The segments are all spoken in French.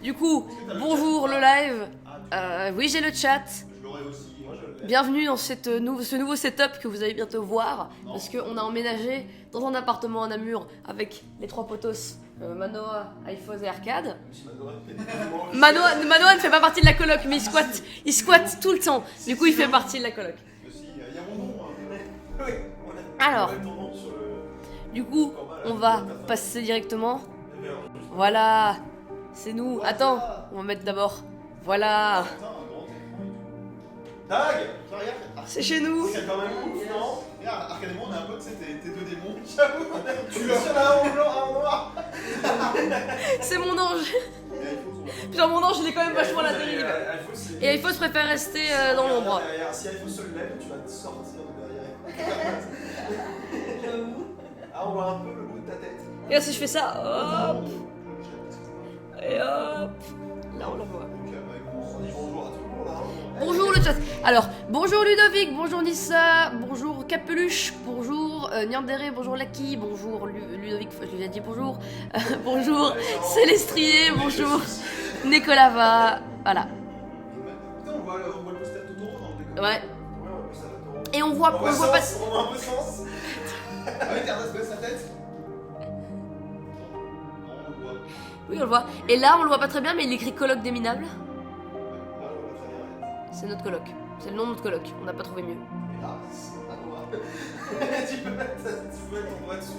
Du coup, bonjour le live. Oui, j'ai le chat. Je l'aurais aussi. Moi, je l'ai. Bienvenue dans ce nouveau setup que vous allez bientôt voir. Parce qu'on a emménagé dans un appartement à Namur avec les trois potos Manoa, iPhone et Arcade. Même si Manoa fait Manoa ne fait pas partie de la coloc, mais il squatte tout le temps. Du coup, il fait partie de la coloc. aussi. Il y a mon nom. Oui, Alors, ton nom sur le. du coup, on va passer directement. Voilà, c'est nous. Attends, on va mettre d'abord. Voilà, Tag. Regarde. c'est chez nous. C'est quand même ouf, non? Regarde, Arcade et moi, on a un pote, c'était tes deux démons. J'avoue, tu l'as sur un blanc, un noir. C'est mon ange. Et iPhone, on va- Putain, mon ange, il est quand même vachement à la dérive. iPhone, c'est- Et iPhone préfère rester dans l'ombre. Derrière, si iPhone se lève, tu vas te sortir de derrière. J'avoue. Ah, on voit un peu le bout de ta tête. Et là, si je fais ça, hop, et hop. Là, on la voit. Donc, on dit bonjour à tout le monde. Hein. Bonjour le chat. Alors, bonjour Ludovic, bonjour Nissa, bonjour Capeluche, bonjour Nyandere, bonjour Lucky, bonjour Ludovic, je lui ai dit bonjour. Bonjour Célestrier, bonjour Nicolava. Voilà. Putain, on voit le poster Totoro dans le décor. Ouais. Ouais, on voit le poster Totoro. Et on voit pas. On voit un peu sens. Ah oui, regarde, baisse sa tête. On le voit. Oui, on le voit. Et là, on le voit pas très bien, mais il écrit colloque des minables. Là, on le voit très bien. C'est notre colloque. C'est le nom de notre colloque. On n'a pas trouvé mieux. Et là, c'est pas noir. Tu peux mettre ton doigt dessus.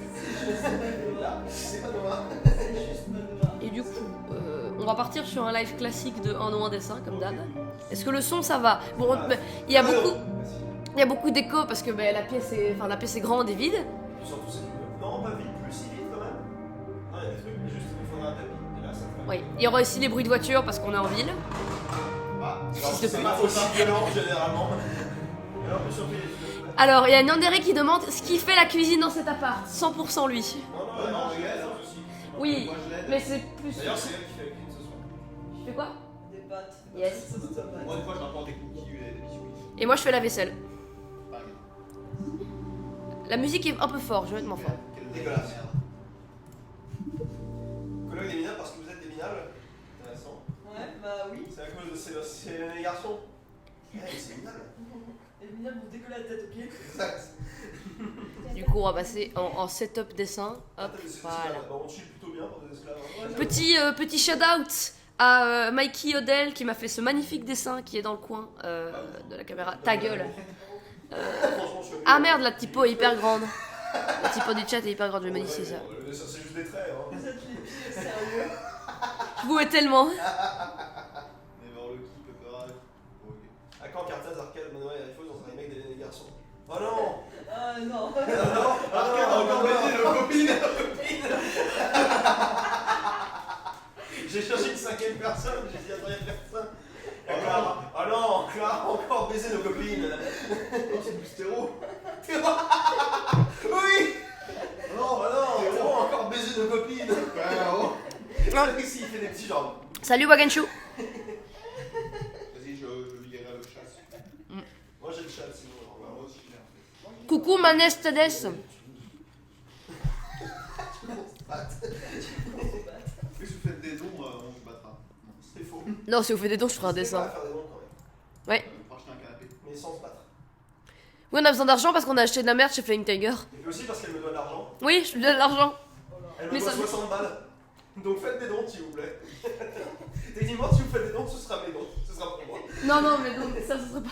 Et là, c'est pas noir. C'est juste Manoa. Et du coup, on va partir sur un live classique de un nom un dessin, comme d'hab. Est-ce que le son, ça va? Bon, il y a beaucoup. Il y a beaucoup d'écho parce que la pièce est grande et vide. Surtout, c'est mieux. Non, pas vite, plus si vite quand même. Non, il y a des trucs, mais juste il faudra un tapis. Et là, ça fait. Oui. Il y aura aussi les bruits de voiture parce qu'on est en ville. Ah, Fils de c'est pute. pas aussi violent généralement. Et là, on peut surveiller. Alors, il y a Nyandere qui demande ce qui fait la cuisine dans cet appart. 100% lui. Non, regarde, aussi. Oui, Moi, je l'aide. mais c'est plus. D'ailleurs, c'est elle qui fait la cuisine ce soir. Tu fais quoi? Des pâtes. Yes. Ça, c'est pas mal. Moi, des fois, je rapporte des cookies et des biscuits. Et moi, je fais la vaisselle. Par exemple. La musique est un peu fort, je vais être fort. Quelle dégueulasse. Colloque des minables parce que vous êtes des minables. Intéressant. Ouais, bah oui. C'est à cause de c'est les garçons. Ouais, c'est minable. Et venir vous décoller la tête, ok? Exact. Du coup, on va passer en setup dessin. Hop, voilà. Bah, on chill plutôt bien pour des esclaves. Hein. Petit shout-out à Mikey Odell qui m'a fait ce magnifique dessin qui est dans le coin de la caméra. Ta gueule. Franchement, je suis Ah merde, la typo est hyper grande. La typo du chat est hyper grande, je vais modifier ça. Ça, c'est juste des traits. Hein. Vous êtes les pieds, sérieux? Je vous hais tellement. Never Lucky, Pepperad. Ok. À quand Cartaz, Arcade, Manoa et iPhone dans un remake des garçons? Oh non! Ah non. Non, Arcade a encore baisé nos copines! J'ai cherché une cinquième personne, j'ai dit attends, y'a personne. Oh non, Clara a encore baisé nos copines. Non, c'est Boostéro. Oui! Non, Héros a encore baisé nos copines. Ouais, oh. Ici, il fait des petits jambes. Salut Waganshu. Vas-y, je lirai le chat. Moi j'ai le chat sinon. Moi aussi j'ai un fait. Coucou Manestedes. Si vous faites des dons, on se battra. C'est faux. Non, si vous faites des dons, je ferai un N'hésitez pas dessin. à faire des dons quand même. Ouais. Pour acheter un canapé. Mais sans se battre. Oui, on a besoin d'argent parce qu'on a acheté de la merde chez Flying Tiger. Et puis aussi parce qu'elle me doit de l'argent. Oui, je lui donne de l'argent. Elle me Mais doit ça- 60 balles. Donc faites des dons s'il vous plaît. Techniquement, si vous faites des dons, ce sera mes dons. Ce sera pour moi. Non, non, mais donc ça, ce serait pas.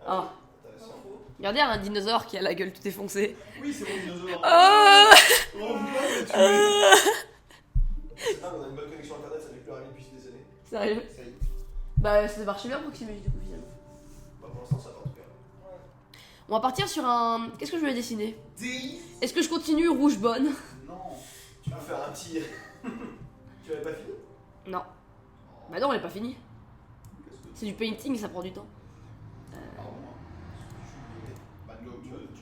Ah. Intéressant. Regardez, il y a un dinosaure qui a la gueule tout défoncée. Oui, c'est mon dinosaure. Oh Oh, vous l'avez tué. C'est dingue, on a une bonne connexion internet, ça n'est plus arrivé depuis des années. Sérieux? Ça y est. Bah, ça marche bien Proximus du coup, finalement. Bah, pour l'instant, ça va en tout cas. On va partir sur un. Qu'est-ce que je vais dessiner? Dis. Est-ce que je continue rouge bonne? Non. Tu peux faire un petit. Tu avais pas fini? Non. Bah, non, on n'est pas fini. Qu'est-ce que C'est du painting, ça prend du temps. Pardon, moi. Bah, de l'eau, tu vas le jeter.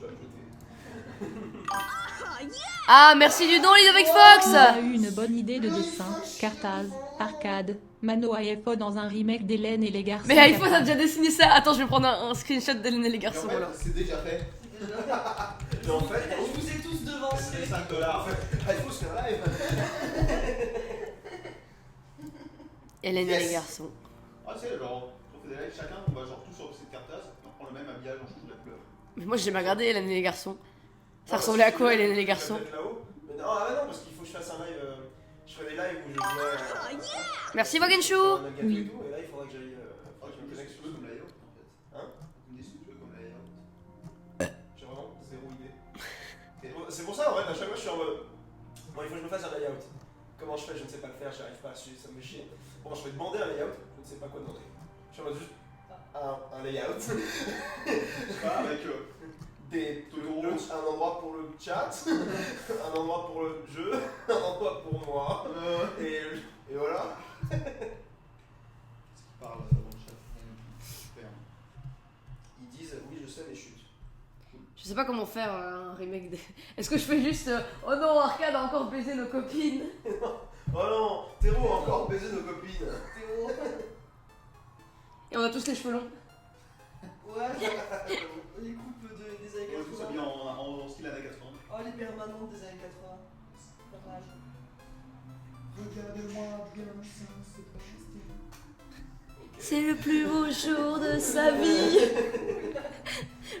Ah, merci du don, Ludovic On Fox! a eu une bonne idée de dessin. Cartaz, Arcade, Mano iPhone dans un remake d'Hélène et les garçons. Mais iPhone a déjà dessiné ça. Attends, je vais prendre un screenshot d'Hélène et les Et en garçons. fait, Voilà. c'est déjà fait. Et en fait, Je vous ai tous c'est devancé. 5 $. Ah, il faut se faire live. Hélène et Yes. les garçons. Ah, c'est genre, on fait des lives chacun, on va genre tous sur cette cartasse, et on prend le même habillage, on change la couleur. Mais moi j'ai jamais regardé Hélène et les garçons. Ça Ah, ressemblait si à tu quoi veux, Hélène et les tu garçons? vas peut-être là-haut. Mais non, ah non, parce qu'il faut que je fasse un live. Je ferai des lives où je jouerai. Merci Wagenshu. un gâteau Oui. et tout, et là il faudra que j'aille. Faudra que je me connecte sur comme layout en fait. Hein? Des studios comme layout. J'ai vraiment zéro idée. C'est pour ça en fait, à chaque fois je suis en mode. Bon, il faut que je me fasse un layout. Comment je fais? Je ne sais pas le faire, j'arrive pas à suivre, ça me fait chier. Bon, je vais demander un layout, je ne sais pas quoi demander. Je suis en mode juste un layout. Je sais pas, avec des un endroit pour le chat, un endroit pour le jeu, un endroit pour moi. Et voilà. Qui parle dans le chat. Super. Ils disent oui, je sais, mais chut. Je sais pas comment faire un remake de... Est-ce que je fais juste oh non, Arcade a encore baisé nos copines? Oh non, Théro a encore baisé nos copines. Théo. Et on a tous les cheveux longs. Ouais, les coupes des années On est tous 80. habillés en style années 80. Oh, les permanentes des années 80. Pas mal. Regardez-moi bien, ça c'est pas juste. C'est le plus beau jour de sa vie.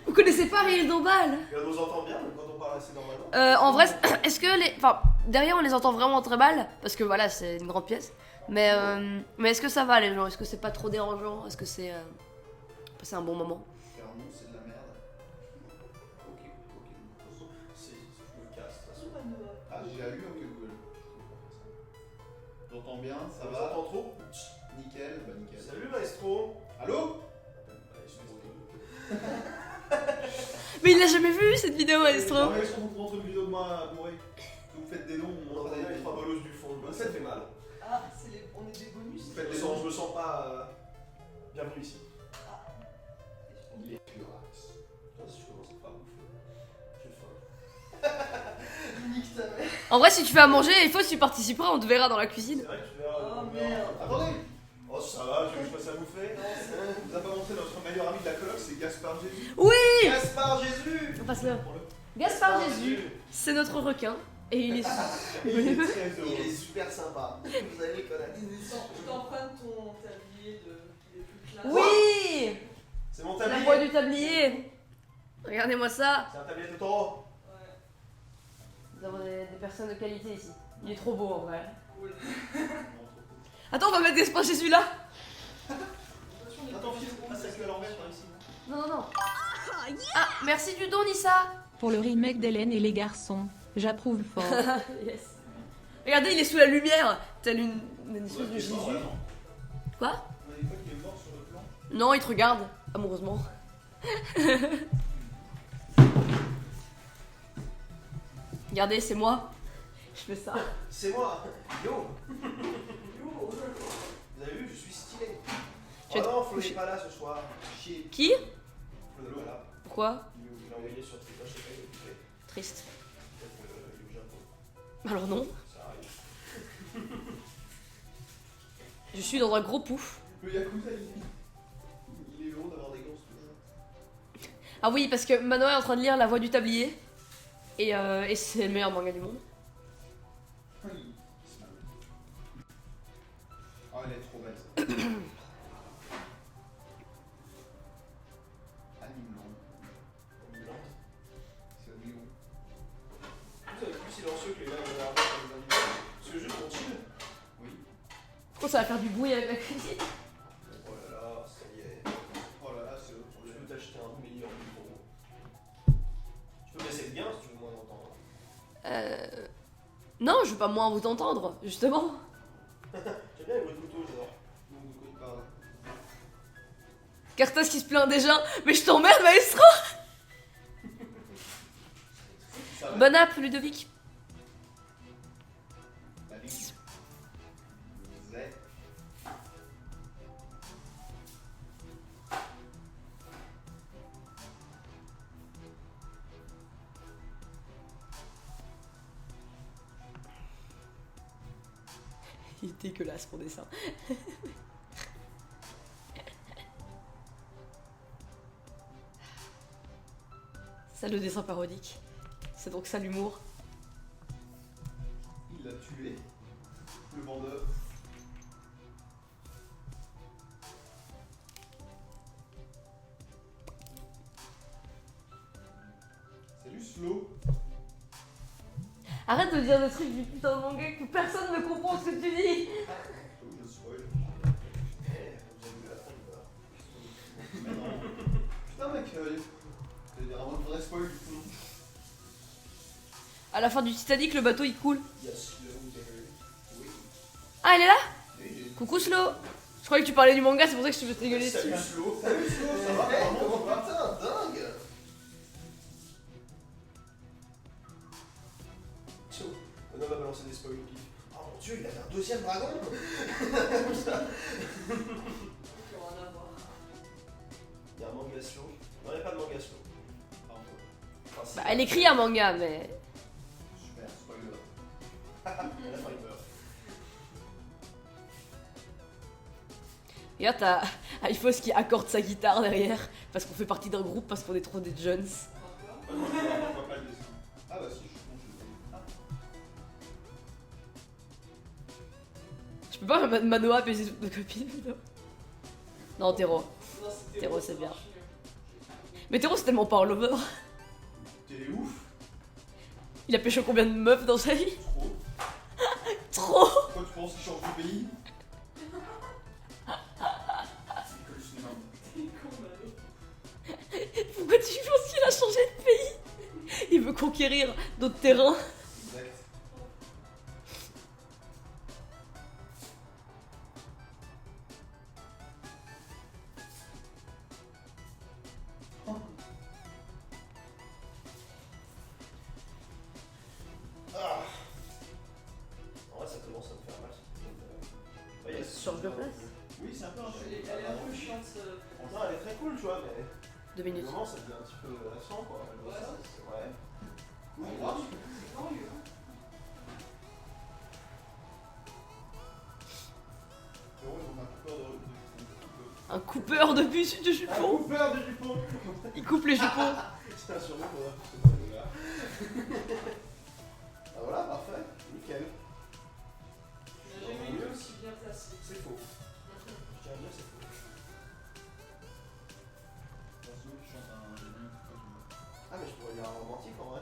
Vous connaissez pas Riel Dombal? Et on nous entend bien quand on parle assez normalement. En vrai, est-ce que les... Enfin, derrière on les entend vraiment très mal, parce que voilà, c'est une grande pièce. Mais est-ce que ça va les gens? Est-ce que c'est pas trop dérangeant? Est-ce que c'est passer un bon moment? Clairement, c'est de la merde. Ok. Je me casse. de toute façon. Ah, j'ai lu OK Google. J'entends bien, ça Ça va. entend trop? Nickel, bah nickel. Salut maestro. Allô? Mais il l'a jamais vu cette vidéo, Non, Maestro. mais je vous montre une vidéo de moi bourré. Vous faites des noms, On on a montre les trois des. bolos du fond. Ça fait mal. Ah, on est des bonus. Faites Je des me noms. sens pas bienvenue ici. Il est curax. Putain, si je commence à pas bouffer. J'ai faim. Nique ta mère. En vrai, si tu fais à manger, il faut que tu participeras, on te verra dans la cuisine. C'est vrai que tu verras. Oh merde. Attendez! Oh, ça va, tu veux que je fasse à bouffer? On vous a pas montré notre meilleur ami de la coloc, c'est Gaspard Jésus. Oui. Gaspard Jésus! Passe-le. Pour le- Gaspard Jésus, c'est notre requin. Et il est... Il est très heureux. Il est super sympa. Vous allez le connaître. Je t'emprunte ton tablier il est plus classe. Oui. C'est mon La tablier. voix du tablier. Regardez-moi ça. C'est un tablier Totoro. Ouais, Nous avons des personnes de qualité ici. Il est trop beau en vrai. cool. Attends, on va mettre Gaspard Jésus là. Attends, fils, passe avec à l'envers par ici. Non, non, non. Ah, merci du don, Nissa. Pour le remake d'Hélène et les garçons, j'approuve fort. Yes. Regardez, il est sous la lumière, tel une espèce de Jésus. Quoi? On a dit quoi qu'il est mort sur le plan? Non, il te regarde, amoureusement. Regardez, c'est moi. Je fais ça. C'est moi. Yo. Yo. Vous avez vu, je suis stylé. Tu vas Oh te non, Flo coucher. n'est pas là ce soir. Chier. Qui? Flo n'est pas là. Pourquoi? Il l'a envoyé sur Twitter, je sais pas, il est occupé. Triste. Peut-être il est au Japon. Alors non, Ça arrive. je suis dans un gros pouf. Le Yakuza, il est heureux d'avoir des gosses toujours. Ah oui, parce que Manoa est en train de lire La Voix du Tablier. Et c'est le meilleur manga du monde. Oui. Oh, elle est trop belle. Animeland. C'est mignon. Vous avez plus silencieux que les gars de la dernière fois quand vous invitez. Parce que juste on chill. Oui. Pourquoi ça va faire du bruit avec la cuisine? Oh là là, ça y est. Oh là là, c'est autre Je problème. peux t'acheter un meilleur micro. Tu peux baisser le gain si tu veux moins entendre. Non, je veux pas moins vous entendre, justement. J'aime bien les bruits de couteau, j'adore. Donc, de quoi il parle? Cartas qui se plaint déjà. Mais je t'emmerde, maestro. Ça va? Bonne app, Ludovic. La ligne. Z. Il est dégueulasse mon dessin. Ça, le dessin parodique. C'est donc ça l'humour. Il l'a tué. Le vendeur. Arrête de dire des trucs du putain de manga que personne ne comprend ce que tu dis. Je spoil. Vous avez vu la fin, il meurt. Mais non. Putain, mec, je vais dire un vrai spoil du coup. À la fin du Titanic, le bateau il coule. Yes, vous avez vu. Oui. Ah, elle est là? Oui, Coucou Slow. Je croyais que tu parlais du manga, c'est pour ça que je te faisais rigoler dessus. Salut Slow. Salut, Slow, ça va? Comment putain, dingue! Tiens, on va balancer des spoils au pif. Oh mon dieu, il avait un deuxième dragon! Qui aura rien à voir. Il y a un manga slow. Non, il n'y a pas de manga slow. Enfin, si. Bah, elle écrit un manga, mais. Super, spoiler. À la fin, il meurt. Regarde, t'as Aifos qui accorde sa guitare derrière parce qu'on fait partie d'un groupe, parce qu'on est trop des jeunes. On voit pas le dessin. Ah bah si, je suis con, je le connais. Ah. Je peux pas mettre Manoa baiser toutes nos copines. Non, Tero. Non, c'était Théro, rose, c'est ça bien. marche mieux. Mais Tero, c'est tellement pas all over. T'es ouf! Il a pêché combien de meufs dans sa vie? Trop! Trop. Pourquoi tu penses qu'il change de pays? C'est que le cinéma. T'es con, Mano. Pourquoi tu penses qu'il a changé de pays? Il veut conquérir d'autres terrains. Exact. Ah. En vrai, ça commence à me faire mal. Ouais, il y a Change de place. Oui, c'est un peu un Elle est un peu chiante. Non, elle est très cool, tu vois, mais. 2 minutes. Au moment, ça devient un petit peu lassant, quoi. Ouais, Ça, c'est vrai. Oui, C'est grave. curieux, hein. Mais ouais, on a peur de. Un coupeur de bus de Un jupons. coupeur de jupons. Il coupe les jupons. C'est un surnom qu'on a tous ce là. Ah voilà, parfait. Nickel. On n'a jamais été aussi bien placé. C'est faux. Je tiens à dire, c'est faux. Ah, mais je pourrais lire un romantique en vrai.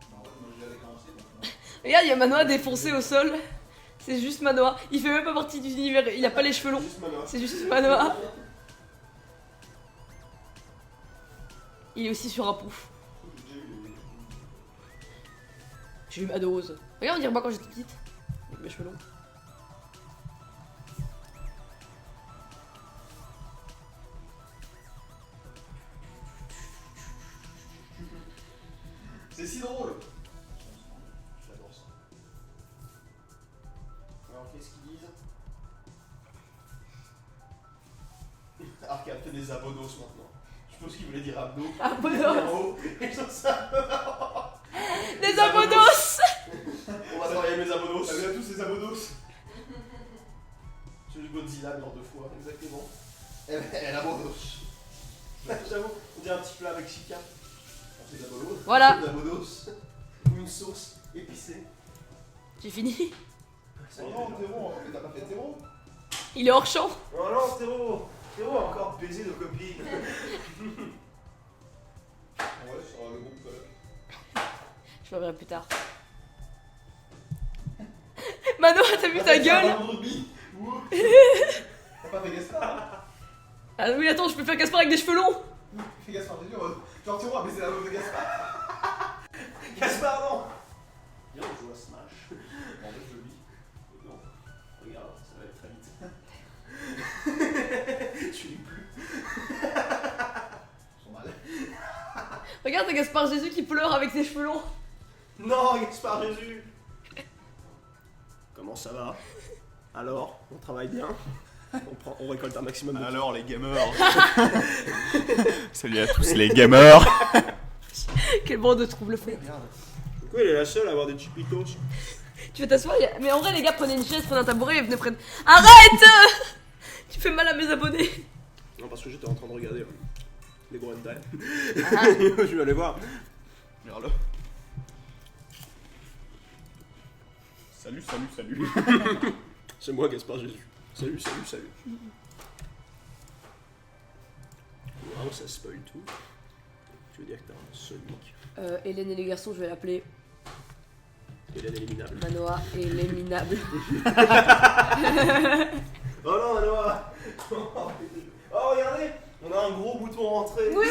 Bah ouais, moi j'avais commencé donc. Regarde, il y a Manoa défoncé au sol. C'est juste Manoa. Il fait même pas partie du univers. Il a pas les cheveux longs. Juste Manoa. C'est juste Manoa. Il est aussi sur un pouf. J'ai déjà eu les. J'ai eu ma dose. Regarde, on dirait moi quand j'étais petite. Avec mes cheveux longs. C'est si drôle! J'adore ça. Alors, qu'est-ce qu'ils disent? Arcade fait des abonos maintenant. Je pense qu'il voulait dire abdos. Abonos. En haut. Et je trouve ça. Des abonos. On va travailler mes abonos. Salut à tous les abonos! Je suis Godzilla, mais en 2 fois, exactement. Elle abonos! J'avoue, on dirait un petit plat avec chica. C'est des abonos? Voilà. Des abonos! Ou une sauce épicée. J'ai fini. Oh non, Théro, mais t'as pas fait Théro? Il est hors champ. Oh non, Théro a encore baisé nos copines. Ouais, sur le groupe coloc. Je le verrai plus tard. Mano, t'as vu ta gueule? T'as pas fait Gaspard? Ah oui, attends, je peux faire Gaspard avec des cheveux longs. Fais Gaspard, j'ai dit, genre Théro a baisé la meuf de Gaspard. Gaspard, non. Viens, on joue à Smash. En fait, je lis. Non, regarde, ça va être très vite. Tu lis plus. Ils sont mal. Regarde, t'as Gaspard Jésus qui pleure avec ses cheveux longs. Non, Gaspard Jésus. Comment ça va? Alors, on travaille bien? On récolte un maximum de... Alors les gamers. Salut à tous les gamers. Quelle bande de troubles faits. Regarde. Pourquoi il est la seule à avoir des chipitos? Tu veux t'asseoir? Mais en vrai, les gars, prenez une chaise, prenez un tabouret et venez prendre. Arrête. Tu fais mal à mes abonnés. Non, parce que j'étais en train de regarder les gros hentai. Ah. Je vais aller voir. Regarde-le. Salut, salut, salut. C'est moi, Gaspard Jésus. Salut, salut, salut. Wow, ça spoil tout. Tu veux dire que t'as un seul nick? Hélène et les garçons, je vais l'appeler Hélène est éliminable. Manoa est l'éminable. Oh non, Manoa. Oh, regardez, on a un gros bouton rentrée. Oui.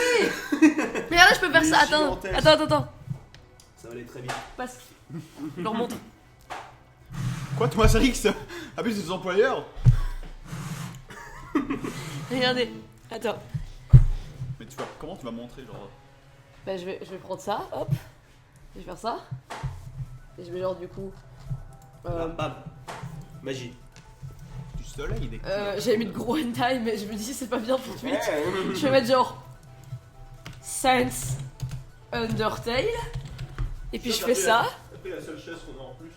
Mais regardez, je peux faire Il est ça. Attends, gigantesque. attends. Ça va aller très vite. Passe. Je leur montre. Quoi, Thomas Rix? Ah, mais c'est des employeurs. Regardez. Attends. Mais tu vas, comment tu vas montrer, genre. Bah, je vais prendre ça, hop. Je vais faire ça. Et je vais genre du coup. Bam. Magie. Du soleil, des J'avais mis de gros hentai, mais je me dis c'est pas bien tout de suite. Je vais mettre genre. Sense Undertale. Et puis je fais ça. Après, la seule chaise qu'on a en plus.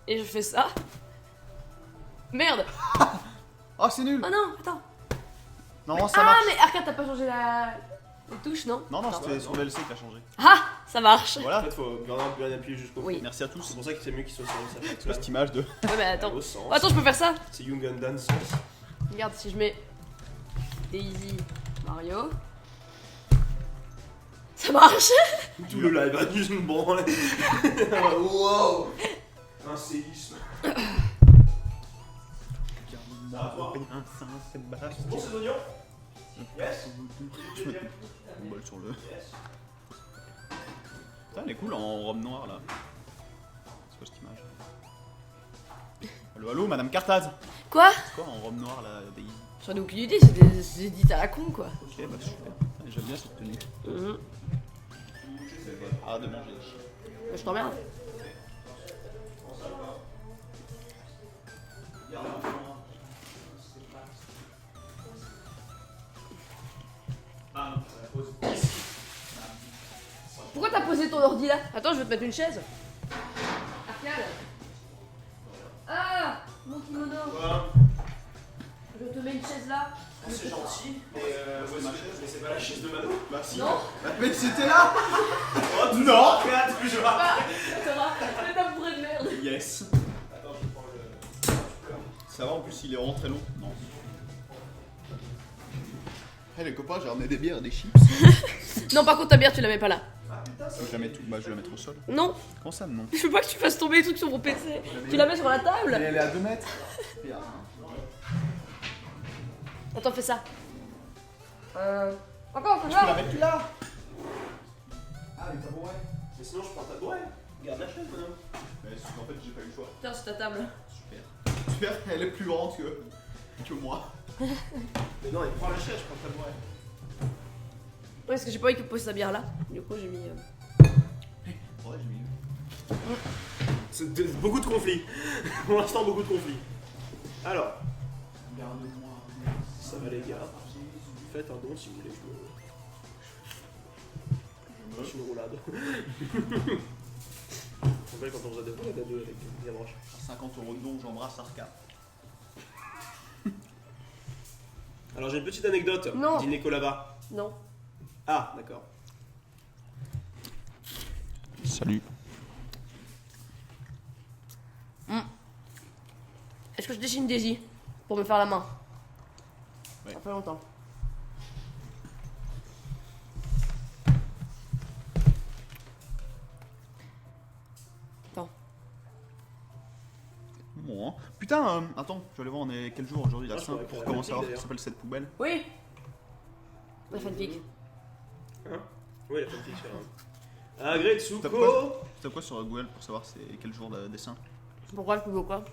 Et je fais ça. Merde. Ah, c'est nul. Oh non, attends. Non, ça Ah, marche. mais Arcade, t'as pas changé les touches, non? Non, Attends. c'était sur VLC que t'as changé. Ah, ça marche. En Voilà. fait, faut bien appuyer jusqu'au bout. Oui. Merci à C'est tous. pour ça que c'est mieux qu'ils soient sur le Tu vois cette image de. Ouais, mais attends. Au sens. Oh, attends, je peux faire ça. C'est Young and Dance. Regarde, si je mets Daisy Mario. Ça marche. Tout le live a juste une branle. Wow. Un séisme. Bon, ces oignons. Yes. Je mets mon bol sur le. Putain, elle est cool en robe noire là. C'est quoi cette image? Allo, allo, madame Cartaz. Quoi? C'est quoi en robe noire là, Daisy? J'en ai aucune idée, c'est dit à la con quoi. Ok, bah super. J'aime bien cette tenue. Mhm. Ah, de manger. Bah, je t'emmerde. Pourquoi t'as posé ton ordi là? Attends, je vais te mettre une chaise. Arcade. Ah, mon kimono. Quoi? Je te mets une chaise là. C'est gentil, mais où est-ce que mais c'est pas la chaise de Mano? Bah si. Non. Mais c'était là. Oh, Non. Regarde, plus je vois. Mais t'as bourré de merde. Yes. Attends, je prends le. Ça va, en plus il est vraiment très long. Non. Hey les copains, j'ai ramené des bières et des chips. Non, par contre, ta bière, tu la mets pas là. Je vais la mettre, bah, je vais la mettre au sol. Non, Comment ça, non? je veux pas que tu fasses tomber les trucs sur mon PC. Tu la mets sur la table. Elle est à 2 mètres. Attends, fais ça. Encore, fais Tu peux la ça. mettre là. Ah, les tabourets. Mais sinon, je prends ta tabouret. Garde la chaise, madame. Mais en fait, j'ai pas eu le choix. Tiens, c'est ta table. Super. Super, elle est plus grande que moi. Mais non, il prend la chaise, je prends ta tabouret. Ouais, parce que j'ai pas envie qu'il pose sa bière là. Du coup, j'ai mis. Ouais, j'ai mis. C'est beaucoup de conflits. Pour l'instant, beaucoup de conflits. Alors, Garde-moi. ça va les gars. Faites un don si vous voulez. Je suis une roulade. On rappelle quand on faisait des roulades à deux avec des broches. 50 € de don, j'embrasse Arca. Alors j'ai une petite anecdote. Non. Dit Nicolava. Non. Ah, d'accord. Salut. Est-ce que je dessine Daisy pour me faire la main? Ouais. Ça fait longtemps. Attends. Bon, hein. Putain, attends, je vais aller voir, on est quel jour aujourd'hui, la Ah, je 5 crois pour que commencer à voir ce d'ailleurs. qui s'appelle cette poubelle. Oui. La fanfic. Hein? Oui, la fanfic sur Agretsuko. T'as quoi sur Google pour savoir c'est quel jour de dessin? Pourquoi le poubelle quoi?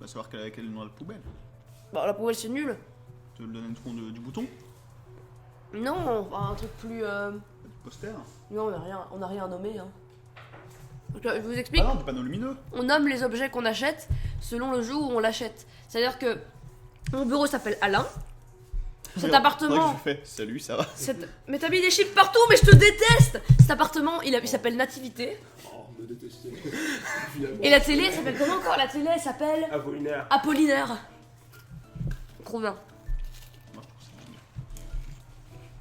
Bah savoir quel est le nom de la poubelle. Bah, la poubelle c'est nul. Tu veux me donner le tronc du bouton? Non, enfin, un truc plus. Du poster? Non, on a rien nommé. Hein. Donc, je vous explique. Ah non, du panneau lumineux. On nomme les objets qu'on achète selon le jour où on l'achète. C'est-à-dire que mon bureau s'appelle Alain. Cet appartement. Je fais salut, ça va. Mais t'as mis des chiffres partout, mais je te déteste. Cet appartement, il s'appelle Nativité. Oh, me détester. Et la télé, elle s'appelle comment encore? La télé, elle s'appelle Apollinaire. Apollinaire. Trop bien. Moi je trouve ça génial.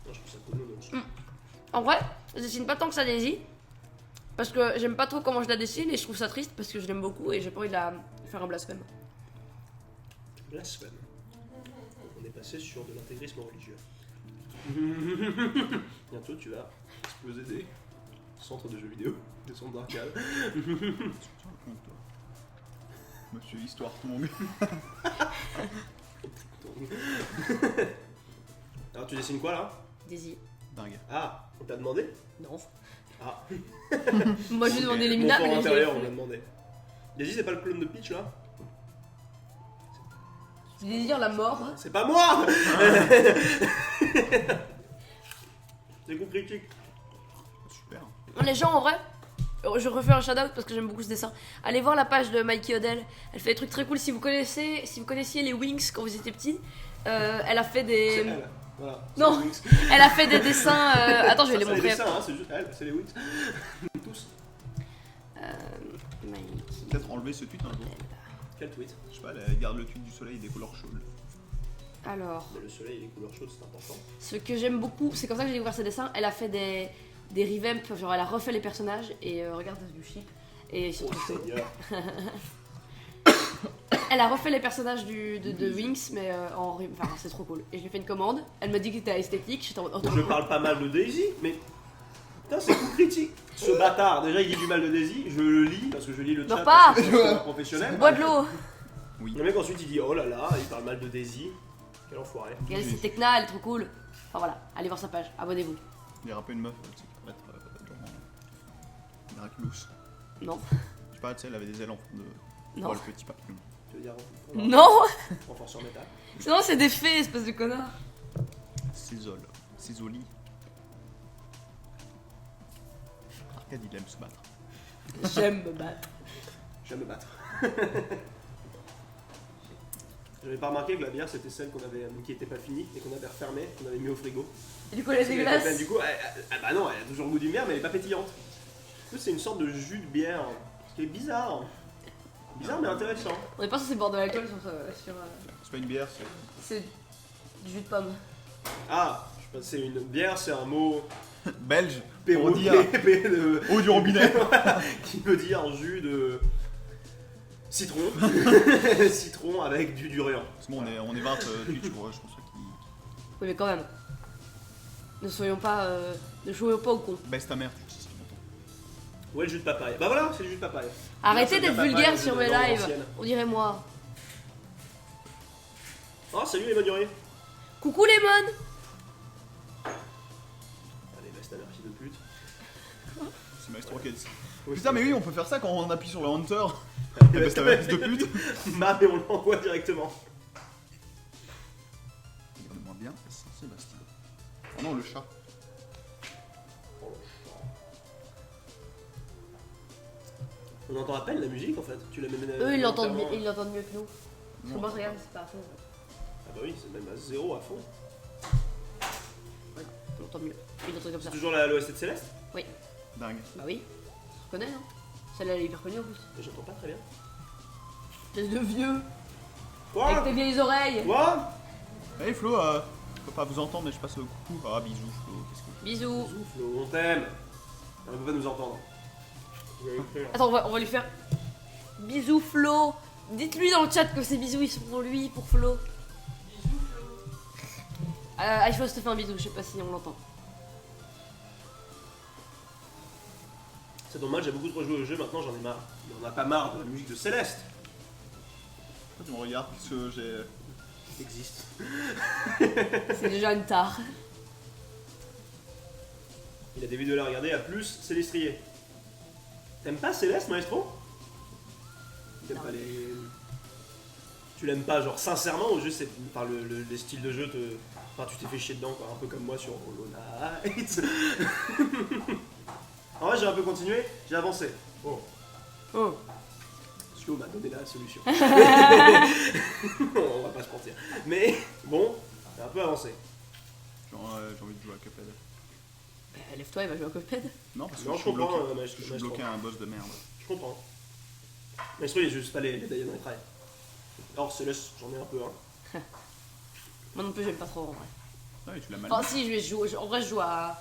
Non, je trouve ça cool, non, En vrai, je dessine pas tant que ça Daisy. Parce que j'aime pas trop comment je la dessine et je trouve ça triste parce que je l'aime beaucoup et j'ai pas envie de la faire un blasphème. Blasphème. On est passé sur de l'intégrisme religieux. Bientôt tu vas exploser des Centre de jeux vidéo, de centre d'arcade. Tu te rends compte, toi. Monsieur Histoire Tongue. Alors tu dessines quoi là? Daisy. Dingue. Ah, on t'a demandé? Non. Ah, Moi, j'ai demandé les mon minas, fort mais les intérieur, on j'ai m'a demandé. Daisy, c'est pas le clone de Peach là? Je voulais dire la mort. C'est pas moi. Des coups critiques. Super. Les gens, en vrai, je refais un shout-out parce que j'aime beaucoup ce dessin. Allez voir la page de Mikey Odell. Elle fait des trucs très cool. Si vous connaissiez les Wings quand vous étiez petit, elle a fait C'est des... elle. Voilà. c'est Non. les Wings. Elle a fait des dessins... Attends, je vais les Ça, c'est montrer. dessins, hein, c'est juste elle, c'est les Wings. Tous. Mikey Peut-être enlever ce tweet un jour. Quel tweet? Je sais pas, elle garde le tweet du soleil des couleurs chaudes. Alors, Mais le soleil et les couleurs chaudes, c'est important. ce que j'aime beaucoup, c'est comme ça que j'ai découvert ses dessins. Elle a fait des revamps, genre elle a refait les personnages et regarde du ship. Et c'est Oh trop cool. Seigneur. Elle a refait les personnages de Wings, mais enfin, c'est trop cool. Et je lui ai fait une commande. Elle m'a dit que c'était esthétique. J'étais en Je parle pas mal de Daisy, mais. Putain, c'est coup critique. Ce bâtard, déjà il dit du mal de Daisy, je le lis parce que je lis le chat Meurs pas. parce que c'est un professionnel. Bois de l'eau. Le mec ensuite il dit oh là là, il parle mal de Daisy. Quel enfoiré. Regardez, c'est Tekna, elle est trop cool. Enfin voilà, allez voir sa page, abonnez-vous. Il y a un peu une meuf, tu sais, qui pourrait être genre Miraculous. Non. Je sais pas, tu sais, elle avait des ailes en forme de. Non. Oh, le petit papillon. Tu veux dire Non. renforceur métal. Sinon c'est des fées, espèce de connard. Césol. Césoli. Arcade, il aime se battre. J'aime me battre. J'aime me battre. J'avais pas remarqué que la bière c'était celle qu'on avait, qui était pas finie et qu'on avait refermée, qu'on avait mis au frigo. Et du coup elle est dégueulasse. Du coup, bah non, elle a toujours le goût d'une bière mais elle est pas pétillante. En plus c'est une sorte de jus de bière, ce qui est bizarre. Bizarre mais intéressant. On est pas censé boire de l'alcool sur C'est pas une bière, c'est. c'est du jus de pomme. Ah, je pense que c'est une bière, c'est un mot Belge. péro Pour dire. Eau du robinet. qui veut dire jus de citron. Citron avec du durian. C'est bon, on est 20 Twitch, je pense qu'il. Oui mais quand même. Ne soyons pas... ne jouons pas au con. Baisse ta mère, tu sais, c'est longtemps. Ouais, le jus de papaye. Bah voilà, c'est le jus de papaye. Arrêtez C'est de la d'être papaye, vulgaire le sur jus mes de lives. l'ancienne. On dirait moi. Oh, salut les bonnes. Coucou Lemon. Allez, baisse ta mère, fille de pute. C'est Maestro qui a dit ça. Oui, Putain, mais oui, on peut faire ça quand on appuie sur le Hunter. c'est- Baisse ta mère, fils de pute. Bah, mais on l'envoie directement. Regarde-moi bien, Saint-Sébastien. Oh non, le chat. On entend à peine la musique en fait. Tu la mets. Eux ils l'entendent mieux, volontairement. ils l'entendent mieux que nous. Parce que Non, moi regarde, c'est pas à fond. Ah bah oui, c'est même à 0 à fond. Ils l'entendent mieux. Ils l'entendent comme ça. C'est toujours l'OST de Céleste? Dingue. Bah oui. Tu reconnais hein. Celle-là elle est hyper connue en plus. Mais j'entends pas très bien. Espèce de vieux. Avec Quoi? tes vieilles oreilles. Quoi? Hey Flo, je peux pas vous entendre, mais je passe le coucou. Ah, bisous Flo, qu'est-ce que. Bisous. Bisous Flo, on t'aime. On peut pas nous entendre. Je vais écrire. Attends, on va lui faire. Bisous Flo. Dites-lui dans le chat que ces bisous ils sont pour lui, pour Flo. iPhone te fait un bisou, je sais pas si on l'entend. C'est dommage, j'ai beaucoup trop joué au jeu, maintenant j'en ai marre. Mais on a pas marre de la musique de Céleste. Pourquoi tu me regardes parce que j'ai. Existe. C'est déjà une tare. Il a des vidéos à regarder, à plus, c'est l'estrier. T'aimes pas Céleste, Maestro? T'aimes Non. pas les. Tu l'aimes pas, genre sincèrement, ou juste par les styles de jeu te. Enfin, tu t'es fait chier dedans, quoi, un peu comme moi sur Hollow Knight. En vrai, j'ai un peu continué, j'ai avancé. Oh. Oh. Sio m'a donné la solution. On va pas se mentir. Mais bon, j'ai un peu avancé. Genre, j'ai envie de jouer à Cuphead. Lève-toi, il va jouer à Cuphead. Non, parce que Non, je je suis comprends, bloqué. Maestro. Je suis bloqué à un boss de merde. Je comprends. Maestro, il est juste pas les Diamond Retry. Or, Céleste, j'en ai un peu, hein. Moi non plus, j'aime pas trop en vrai. Ah oui, tu l'as mal. Enfin, si, je vais jouer. En vrai, je joue à.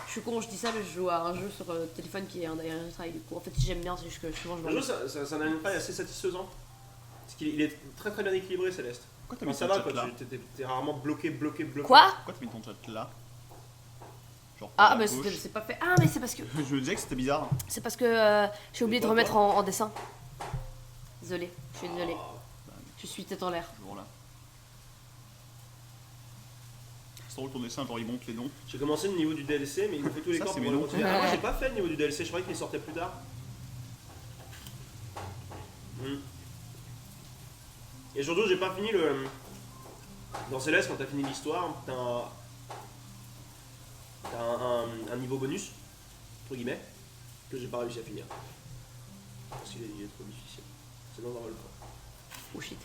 Je suis con, je dis ça, mais je joue à un jeu sur téléphone qui est un Diamond Retry. Du coup, en fait, si j'aime bien, c'est juste que souvent je Le m'en jeu, c'est un Diamond Retry assez satisfaisant. Parce qu'il est très très bien équilibré, Céleste. Pourquoi t'as Enfin, mis ça ton va, chat quoi, là t'es rarement bloqué. Quoi? Pourquoi t'as mis ton chat là? Genre, Ah, à bah gauche. c'est pas fait. Ah, mais c'est parce que. Je disais que c'était bizarre. C'est parce que j'ai oublié de remettre en dessin. Désolé, je suis désolée. Je suis tête en l'air. Toujours là. C'est drôle ton dessin, genre il monte les noms. J'ai commencé le niveau du DLC, mais il me fait tous les Ça, corps c'est pour mignon. le continuer. Ah, moi j'ai pas fait le niveau du DLC, je croyais qu'il sortait plus tard. Et surtout, j'ai pas fini le. Dans Céleste, quand t'as fini l'histoire, t'as un niveau bonus, entre guillemets, que j'ai pas réussi à finir. Parce qu'il est trop difficile. C'est dans un volcan. Oh shit.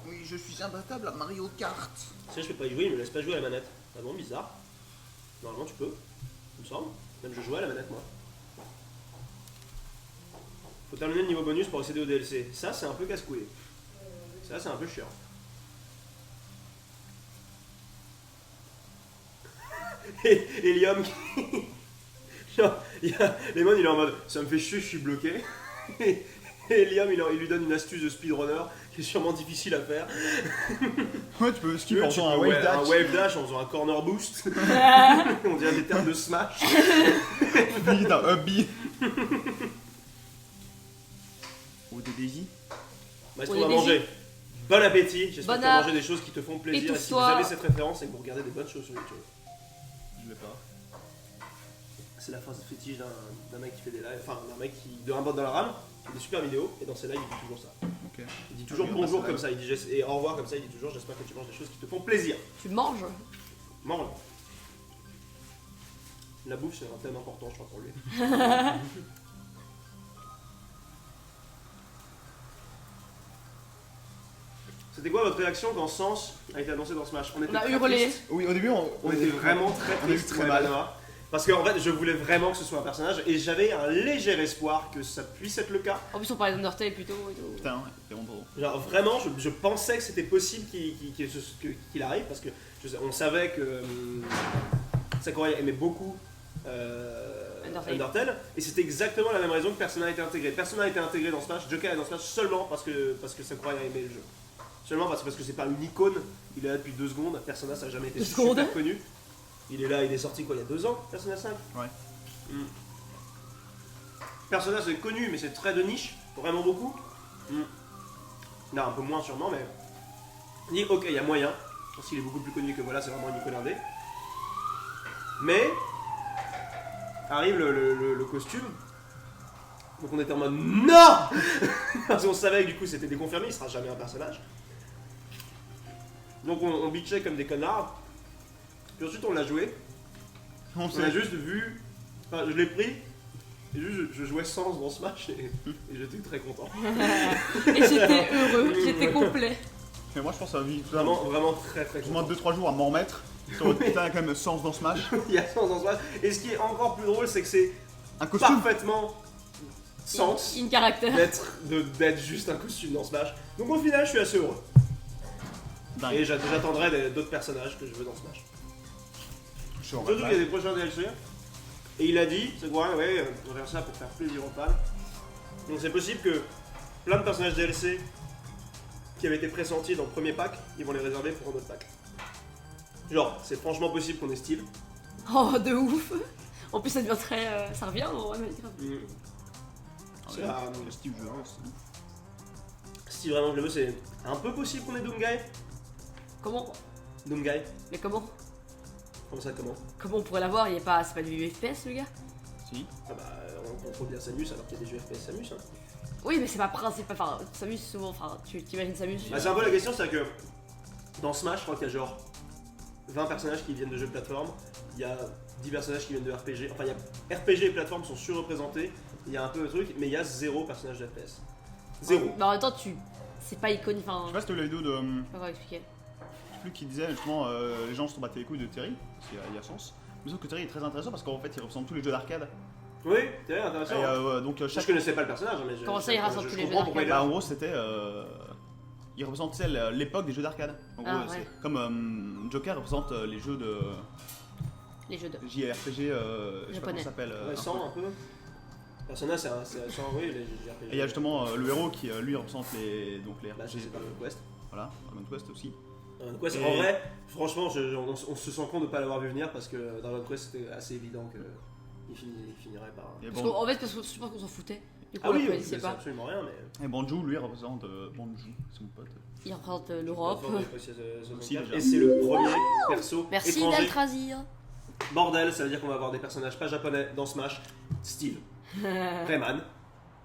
Oui, je suis imbattable à Mario Kart. Si je peux pas y jouer, il me laisse pas jouer à la manette. Ah bon, bizarre. Normalement, tu peux, il me semble. Même je jouais à la manette, moi. Faut terminer le niveau bonus pour accéder au DLC. Ça, c'est un peu casse-couille. Ça, c'est un peu chiant. Et Liam qui... Genre, Lemon, il est en mode « ça me fait chier, je suis bloqué ». Et Liam, il lui donne une astuce de speedrunner qui est sûrement difficile à faire. Ouais, tu peux skip en Tu faisant un peux, wave ouais, dash. un wave dash en faisant un corner boost. On dirait des termes de Smash. Vite, un up B. Ou des Daisy. Maestro On est va manger. Bon appétit. J'espère que tu vas Bon manger des choses qui te font plaisir. Et si vous étouffe-toi. avez cette référence, c'est que vous regardez des bonnes choses sur YouTube. Je l'ai pas. C'est la phrase fétiche d'un mec qui fait des lives, enfin d'un mec de un bot dans la rame, qui fait des super vidéos, et dans ses lives il dit toujours ça. Ok. Il dit toujours Ah oui, bonjour c'est comme vrai. ça, il dit et au revoir comme ça, il dit toujours j'espère que tu manges des choses qui te font plaisir. Tu manges. Mange. La bouffe c'est un thème important je crois pour lui. C'était quoi votre réaction quand Sans a été annoncé dans Smash? On était On a très hurlé. tristes. Oui, au début, On était vraiment très on a eu triste très pour mal. Ivanoa. Parce qu'en fait, je voulais vraiment que ce soit un personnage et j'avais un léger espoir que ça puisse être le cas. En plus, on parlait d'Undertale plutôt et tout. Putain, ouais, c'est bon trop. Genre vraiment, je pensais que c'était possible qu'il arrive parce que on savait que Sakurai aimait beaucoup Undertale et c'était exactement la même raison que Persona a été intégré. Persona a été intégré dans Smash, Joker est dans Smash seulement parce que Sakurai a aimé le jeu. Seulement parce que c'est pas une icône, il est là depuis 2 secondes, Persona ça n'a jamais été 2 super secondes. connu. Il est là, il est sorti quoi il y a 2 ans, Persona 5 Ouais. Persona c'est connu mais c'est très de niche, vraiment beaucoup. Non, un peu moins sûrement mais... Il dit ok il y a moyen, parce qu'il est beaucoup plus connu que voilà c'est vraiment une icône indé. Mais... Arrive le costume. Donc on était en mode NON parce qu'on savait que du coup c'était déconfirmé, il sera jamais un personnage. Donc on bitchait comme des connards. Puis ensuite on l'a joué. On On a juste vu. Enfin, je l'ai pris. Et juste je jouais Sans dans Smash et j'étais très content. Et j'étais heureux, j'étais complet. Mais moi, je pense que ça va vite. Vraiment, vraiment très très Au moins content. 2-3 jours à m'en remettre. Sur votre putain, quand même, Sens dans Smash. Il y a Sans dans Smash. Et ce qui est encore plus drôle, c'est que c'est Un costume. parfaitement Sans In caractère. d'être juste un costume dans Smash. Donc au final, je suis assez heureux. Dingue. Et j'attendrai d'autres personnages que je veux dans Smash. Je suis en Surtout rêve. qu'il y a des prochains DLC. Et il a dit, c'est quoi, ouais, on va faire ça pour faire plaisir aux fans. Donc c'est possible que plein de personnages DLC qui avaient été pressentis dans le premier pack, ils vont les réserver pour un autre pack. Genre, c'est franchement possible qu'on ait Steve. Oh, de ouf. En plus, ça devient très. Ça revient en vrai, mais grave. Ah, C'est ouais, la- le Steve, je veux, c'est ouf. Si vraiment je le veux, c'est un peu possible qu'on ait Doomguy. Comment Doomguy. Mais comment Comment ça, comment? Comment on pourrait l'avoir? C'est pas du FPS, le gars? Si. Ah bah, on contrôle bien Samus alors qu'il y a des jeux FPS Samus. Hein. Oui, mais c'est pas principal. Enfin, Samus, souvent. Enfin, tu t'imagines Samus. Bah, c'est un peu la question, c'est que dans Smash, je crois qu'il y a genre 20 personnages qui viennent de jeux de plateforme, il y a 10 personnages qui viennent de RPG, enfin il y a RPG et plateforme sont surreprésentés, il y a un peu de truc, mais il y a 0 personnage de FPS. 0. Mais en même temps, c'est pas iconique. Enfin, Je sais pas si t'as vu la vidéo de. je sais pas comment expliquer. Je sais plus qui disait justement les gens se sont battus les couilles de Terry, parce qu'il y a sens. Mais sauf que Terry est très intéressant parce qu'en fait il représente tous les jeux d'arcade. Oui, c'est intéressant. Et donc Je chaque. connaissais pas le personnage, mais Comment ça, il rassemble tous les jeux comprends pourquoi il est Bah, là. en gros c'était. Il représente tu sais, l'époque des jeux d'arcade. En gros, Ah, c'est ouais. comme Joker représente les jeux de Les jeux de. JRPG, je sais pas Japonais. comment ça s'appelle. Ouais, un 100 peu. un peu. Persona, c'est un oui, les JRPG. Et il y a justement le héros qui lui représente donc les Bah, RPG. c'est pas le Quest. Voilà, Dragon Quest aussi. Dragon Quest, Et- en vrai, franchement, on se sent con de pas l'avoir vu venir parce que Dragon Quest c'était assez évident qu'il finirait par. Et Parce bon, qu'en fait, parce que je pense qu'on s'en foutait. Du coup, Ah on oui, l'applaudissait c'est pas. absolument rien, mais. et Banjo, lui, représente Banjo, c'est mon pote. Il représente l'Europe. Aussi, déjà. Et c'est le premier perso Merci étranger. d'Altrazir. Bordel, ça veut dire qu'on va avoir des personnages pas japonais dans Smash. Steve, Rayman,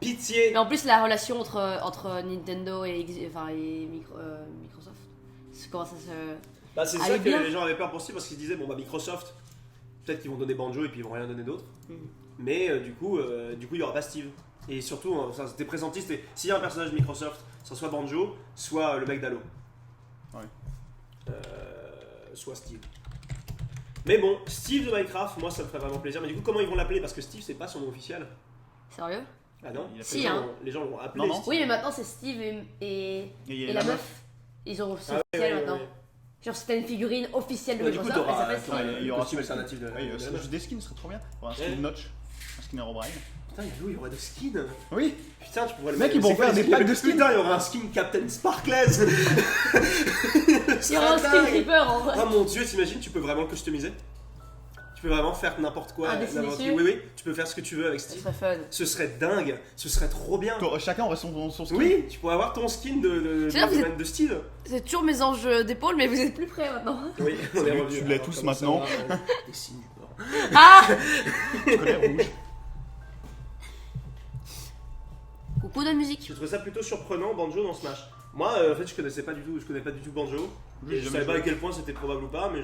Pitié. Mais en plus, la relation entre Nintendo et Microsoft, c'est comment ça se. Bah, c'est ça Allez que bien. les gens avaient peur pour Steve parce qu'ils se disaient bon bah Microsoft, peut-être qu'ils vont donner Banjo et puis ils vont rien donner d'autre. Mais du coup il y aura pas Steve. Et surtout, ça c'était pressenti, c'était s'il y a un personnage Microsoft, ça soit Banjo, soit le mec d'Halo. Ouais. Soit Steve. Mais bon, Steve de Minecraft, moi ça me ferait vraiment plaisir. Mais du coup, comment ils vont l'appeler? Parce que Steve c'est pas son nom officiel. Sérieux? Ah non? Il a Si, les, gens, hein. les gens l'ont appelé. Non, non. Steve. Oui, mais maintenant c'est Steve et la meuf. Ils ont c'est Ah, officiel ouais, maintenant. ouais. Genre c'était une figurine officielle de Ouais, du coup, Microsoft, elle t'auras s'appelle Steve. il y aura costume son- alternatif de. Ouais, de- c'est juste des skins, ce serait trop bien. Pour un Ouais. skin Notch, un skin Herobrine. Putain, il y aurait des skins. Oui, Putain, tu pourrais le Mec, mettre- ils vont c'est quoi faire les des packs skins de skins. Putain, il y aura un skin Captain Sparkles. Il y aura un skin Creeper en vrai. Oh mon dieu, t'imagines, tu peux vraiment le customiser? Tu peux vraiment faire n'importe quoi. Ah, dessiner n'importe qui. dessus? Oui, tu peux faire ce que tu veux avec Ce Steve. serait fun. Ce serait dingue, ce serait trop bien. chacun aurait son skin. Oui, tu pourrais avoir ton skin C'est vrai, vous êtes- de Steve. C'est toujours mes anges d'épaule, mais vous êtes plus près maintenant. Oui, on est Tu revenu. l'as Alors, tous comment ça maintenant. va, Des signes du Nord. Ah Colère rouge. Coucou de musique. Je trouvais ça plutôt surprenant, Banjo dans Smash. Moi, en fait, je connais pas du tout Banjo. Oui, Et je jamais savais pas joué. à quel point c'était probable ou pas, mais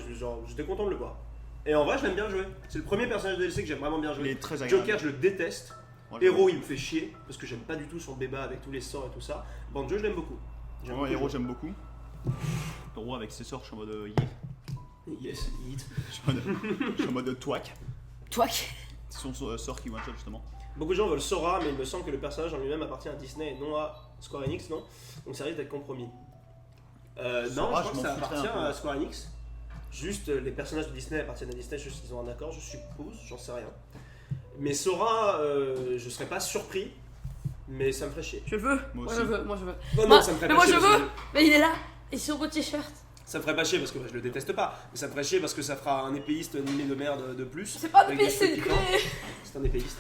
j'étais content de le voir. Et en vrai, je l'aime bien jouer. C'est le premier personnage de DLC que j'aime vraiment bien Il jouer. est très agréable. Joker, je le déteste. Moi, je- Héros, il me fait chier parce que j'aime pas du tout son débat avec tous les sorts et tout ça. Banjo, je l'aime beaucoup. J'aime Moi, beaucoup Héros, jouer. j'aime beaucoup. Héros avec ses sorts, je suis en mode yeah. Yes, hit. Je suis en mode twack. Toi C'est son sort qui one shot justement. Beaucoup de gens veulent Sora, mais il me semble que le personnage en lui-même appartient à Disney et non à Square Enix, non? Donc ça risque d'être compromis. Non, je Sora, crois je que m'en ça foutrais appartient un peu. à Square Enix. Juste les personnages de Disney appartiennent à Disney, juste ils ont un accord, je suppose, j'en sais rien. Mais Sora, je serais pas surpris, mais ça me ferait chier. Je veux. Moi Moi aussi. je veux. Moi je veux. Non, Moi- ça me ferait mais pas moi chier. je parce veux. que Mais il est là. Et sur votre t-shirt. Ça me ferait pas chier parce que je le déteste pas, mais ça me ferait chier parce que ça fera un épéiste animé de merde de plus. C'est pas avec de des piste, c'est cheveux une piquants. clé. C'est un épéiste.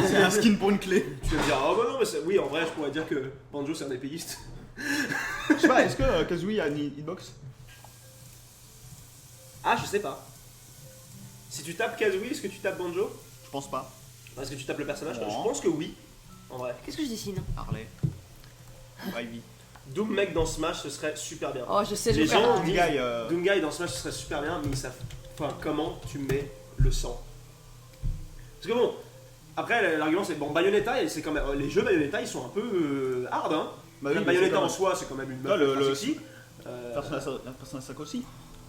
C'est un skin pour une clé. Tu vas me dire, oh bah non, mais oui, en vrai, je pourrais dire que Banjo c'est un épéiste. Je sais pas, est-ce que Kazooie a une hitbox? Ah, je sais pas. Si tu tapes Kazooie, est-ce que tu tapes Banjo? Je pense pas. Est-ce que tu tapes le personnage? Non. Je pense que oui, en vrai. Qu'est-ce que je dessine? Harley. Ivy. Doom mec dans Smash, ce serait super bien. Oh, je sais, je Les vais faire gens un- disent- Guy, Doomguy dans Smash, ce serait super bien, mais ils savent pas comment tu mets le sang. Parce que bon, après l'argument c'est bon, Bayonetta, c'est quand même les jeux Bayonetta, ils sont un peu hard, hein. Bah oui, Même mais Bayonetta c'est en soi, c'est quand même une meuf Ah, le- ultra le- sexy. Persona 5 aussi.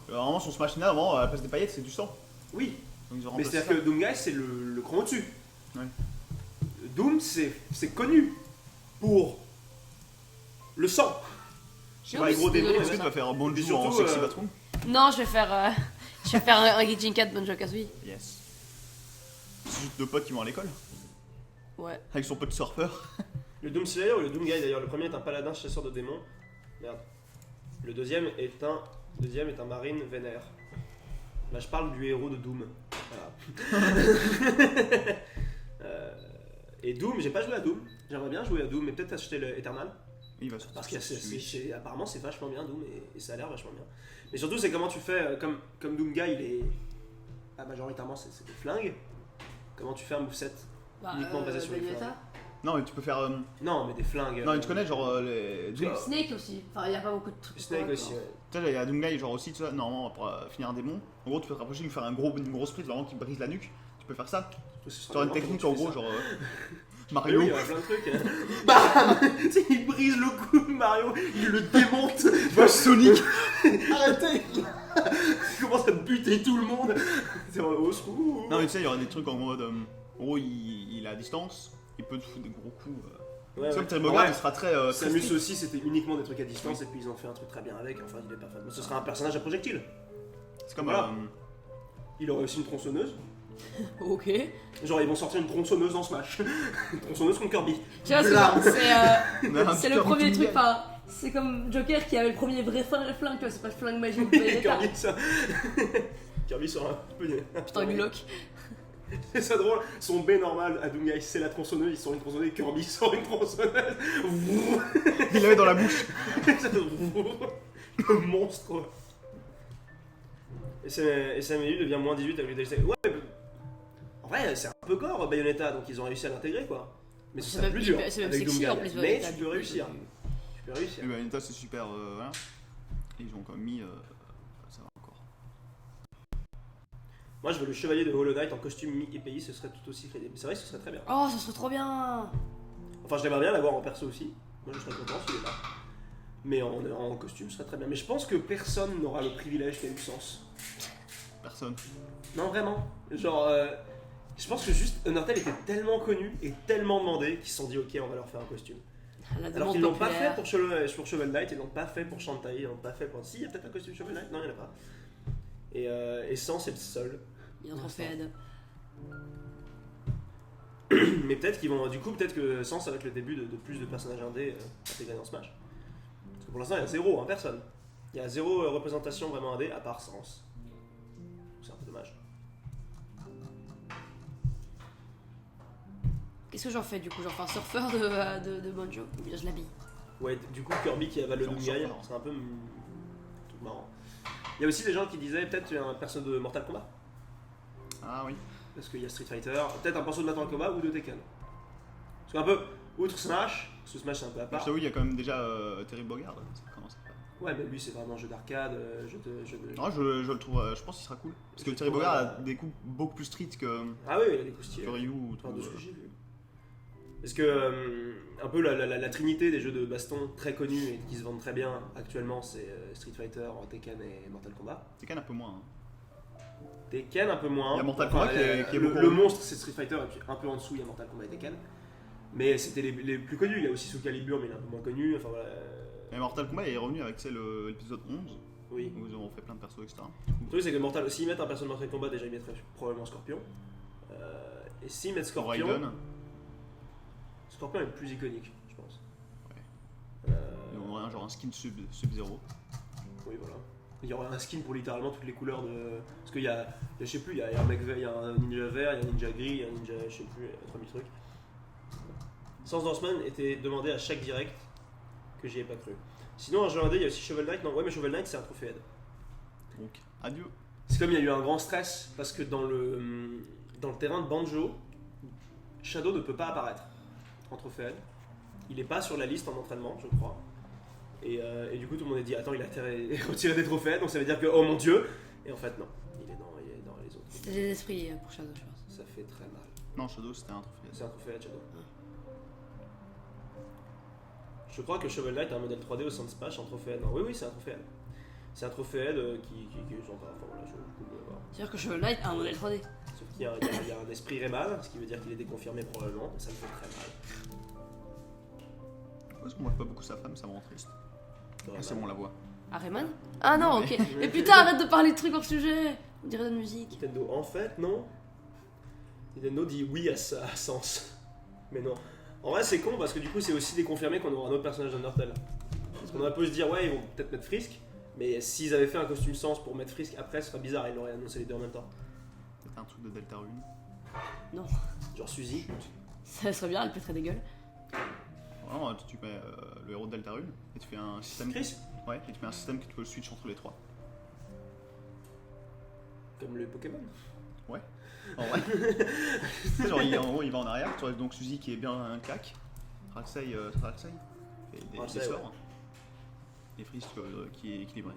Normalement, son Smash final, avant, à la place des paillettes, c'est du sang. Oui, Donc ils ont mais remplacé c'est-à-dire ça. que Doomguy, c'est le cran au-dessus. Ouais. Doom, c'est connu pour le sang. Je sais Non, pas, les mais gros c'est démons, désolé. Est-ce que tu vas faire un bon Et jour en surtout, sexy bathroom? Non, je vais faire un Gijin 4 Banjo Kazooie. Yes. C'est juste deux potes qui vont à l'école. Ouais. Avec son pote surfeur. Le Doom Slayer ou le Doom Guy d'ailleurs, le premier est un paladin chasseur de démons. Merde. Le deuxième est un marine vénère. Là je parle du héros de Doom. Voilà. Et Doom, j'ai pas joué à Doom. J'aimerais bien jouer à Doom, mais peut-être acheter le Eternal. Il va sortir. Parce que sur Switch. apparemment c'est vachement bien Doom et ça a l'air vachement bien. Mais surtout c'est comment tu fais, comme Doom Guy il est... majoritairement c'est des flingues. Comment tu fais un moveset Bah, uniquement basé sur les Bayonetta. flingues. Non, mais tu peux faire. Non mais des flingues. Non, mais tu connais genre les. Tu Snake aussi. Enfin, il y a pas beaucoup de trucs. Snake aussi, ouais. sais, il y a Doomguy, genre aussi, tu vois, normalement, pour finir un démon. En gros, tu peux te rapprocher, lui faire une grosse prise vraiment qui brise la nuque. Tu peux faire ça. Tu as une technique en gros, genre. Mario. Oui, il y a plein de trucs. Bam. Tu sais, il brise le cou de Mario, il le démonte. Tu vois Sonic. Arrêtez. Il commence à buter tout le monde. C'est au secours. Non, mais tu sais, il y aura des trucs en mode. En gros, il est à distance, il peut te foutre des gros coups. Ouais, C'est ouais. comme Termogan, il sera très. très Samus strict. aussi, c'était uniquement des trucs à distance et puis ils ont fait un truc très bien avec. Enfin, il est parfait. Ce sera un personnage à projectile. C'est comme. Voilà. Il aurait aussi une tronçonneuse. Ok. Genre, ils vont sortir une tronçonneuse dans Smash. Une tronçonneuse contre Kirby. Tu vois, c'est Là. genre, c'est le premier truc. Enfin, C'est comme Joker qui avait le premier vrai flingue, tu vois, c'est pas le flingue magique de Bayonetta. Kirby, ça. Kirby sur un peu. Putain, Gulok. C'est ça drôle, son B normal à Doomguy c'est la tronçonneuse, il sort une tronçonneuse, Kirby sort une tronçonneuse. Il l'avait dans la bouche. Le monstre quoi. Et SMU devient moins 18 avec le DLC. Ouais, mais en vrai c'est un peu gore Bayonetta, donc ils ont réussi à l'intégrer quoi. Mais C'est c'est même plus dur c'est même avec sexy Doomguy. en plus. Mais Bayonetta, tu du peux coup, réussir. c'est- Tu peux réussir. Et Bayonetta c'est super. Voilà. Et ils ont quand même mis. Ça va encore. Moi je veux le chevalier de Hollow Knight en costume mi-EPI, ce serait tout aussi crédible. C'est vrai que ce serait très bien. Oh, ça serait trop bien. Enfin j'aimerais bien l'avoir en perso aussi. Moi je serais content s'il est là. Mais en costume ce serait très bien. Mais je pense que personne n'aura le privilège qu'a eu Sens. Personne. Non, vraiment. Genre, je pense que juste Undertale était tellement connu et tellement demandé qu'ils se sont dit ok, on va leur faire un costume. La Alors demande qu'ils l'ont pas populaire. fait pour Shovel Knight, ils l'ont pas fait pour Shantae, ils l'ont pas fait pour. Si, il y a peut-être un costume Shovel Knight, non, il n'y en a pas. Et Sans est le seul. Il y a un trophée Ed. Mais peut-être qu'ils vont. Du coup, peut-être que Sans, ça va être le début de plus de personnages indés intégrés dans Smash. Parce que pour l'instant, il y a zéro, hein, personne. Il y a zéro représentation vraiment indé à part Sans. C'est un peu dommage. Qu'est-ce que j'en fais du coup? J'en fais un surfeur de Banjo ou bien je l'habille? Ouais, du coup, Kirby qui avale le Genre Doomguy, surfeur. c'est un peu tout marrant. Il y a aussi des gens qui disaient peut-être un perso de Mortal Kombat. Ah oui. Parce qu'il y a Street Fighter, peut-être un perso de Mortal Kombat ou de Tekken. Parce qu'un peu, outre Smash, parce que Smash c'est un peu à Je part. t'avoue, il y a quand même déjà Terry Bogard. Ça commence à faire. Ouais, mais lui c'est vraiment jeu d'arcade, jeu de. Non, je le trouve. Je pense qu'il sera cool. Parce que Je Terry trouve, Bogard a des coups beaucoup plus street que Ah oui, il a des coups stylés. Ryu ou tout. Enfin, de ce que j'ai vu. Parce que un peu la trinité des jeux de baston très connus et qui se vendent très bien actuellement, c'est Street Fighter, Tekken et Mortal Kombat. Tekken un peu moins. Hein. Tekken un peu moins. Il y a Mortal Kombat qui est beaucoup le revenu. monstre c'est Street Fighter et puis un peu en dessous il y a Mortal Kombat et Tekken. Mais c'était les plus connus, il y a aussi Soul Calibur mais il est un peu moins connu. Enfin voilà. Et Mortal Kombat est revenu avec l'épisode 11 Oui. où ils ont fait plein de persos, etc. Le truc c'est que s'ils mettent un perso de Mortal Kombat déjà ils mettraient probablement Scorpion. Et s'ils mettent Scorpion, Raiden. Scorpion est le plus iconique je pense. Ils ont un genre un skin Sub-Zero. Oui, voilà. Il y aura un skin pour littéralement toutes les couleurs de. Parce qu'il y a, je sais plus, il y a un mec vert, il y a un ninja vert, il y a un ninja gris, il y a un ninja, je sais plus, il y a 3000 trucs. Sans Danceman était demandé à chaque direct que j'y ai pas cru. Sinon, en jeu indé, il y a aussi Shovel Knight. Non, ouais, mais Shovel Knight c'est un trophée Ed. Donc, adieu. C'est comme il y a eu un grand stress parce que dans le terrain de Banjo, Shadow ne peut pas apparaître en trophée Ed. Il est pas sur la liste en entraînement, je crois. Et du coup, tout le monde a dit attends, il a retiré des trophées, donc ça veut dire que oh mon dieu. Et en fait, non, il est dans les autres. C'était des esprits pour Shadow, je pense. Ça fait très mal. Non, Shadow c'était un trophée. C'est un trophée Shadow. Je crois que Shovel Knight a un modèle 3D au sein de Smash en trophée N. Oui, c'est un trophée N. C'est un trophée N qui j'en parle. Enfin voilà, je peux voir. C'est-à-dire que Shovel Knight a un modèle 3D. Sauf qu'il y a un esprit Rayman, ce qui veut dire qu'il est déconfirmé probablement, et ça me fait très mal. Parce qu'on voit pas beaucoup sa femme, ça me rend triste. Ah, c'est bon, on la voit. Ah, Rayman? Ah non, ok. Mais putain, arrête de parler de trucs hors sujet. On dirait de musique. Nintendo, en fait, non. Nintendo dit oui à sens. Mais non. En vrai, c'est con parce que du coup, c'est aussi déconfirmé qu'on aura un autre personnage d'Undertale. Parce qu'on aurait pu se dire, ouais, ils vont peut-être mettre Frisk, mais s'ils avaient fait un costume Sens pour mettre Frisk après, ce serait bizarre, ils l'auraient annoncé les deux en même temps. Peut-être un truc de Deltarune. Non. Genre Suzy. Ça serait bien, elle pèterait des gueules. Vraiment, tu mets le héros de Deltarune et tu fais un système. Chris. Ouais, et tu mets un système que tu peux switch entre les trois. Comme le Pokémon. Ouais. En vrai. Tu sais, genre, en gros, il va en arrière. Tu vois donc Suzy qui est bien un claque. Raxei, et des sorts. Ouais. Et Frisk qui est équilibré.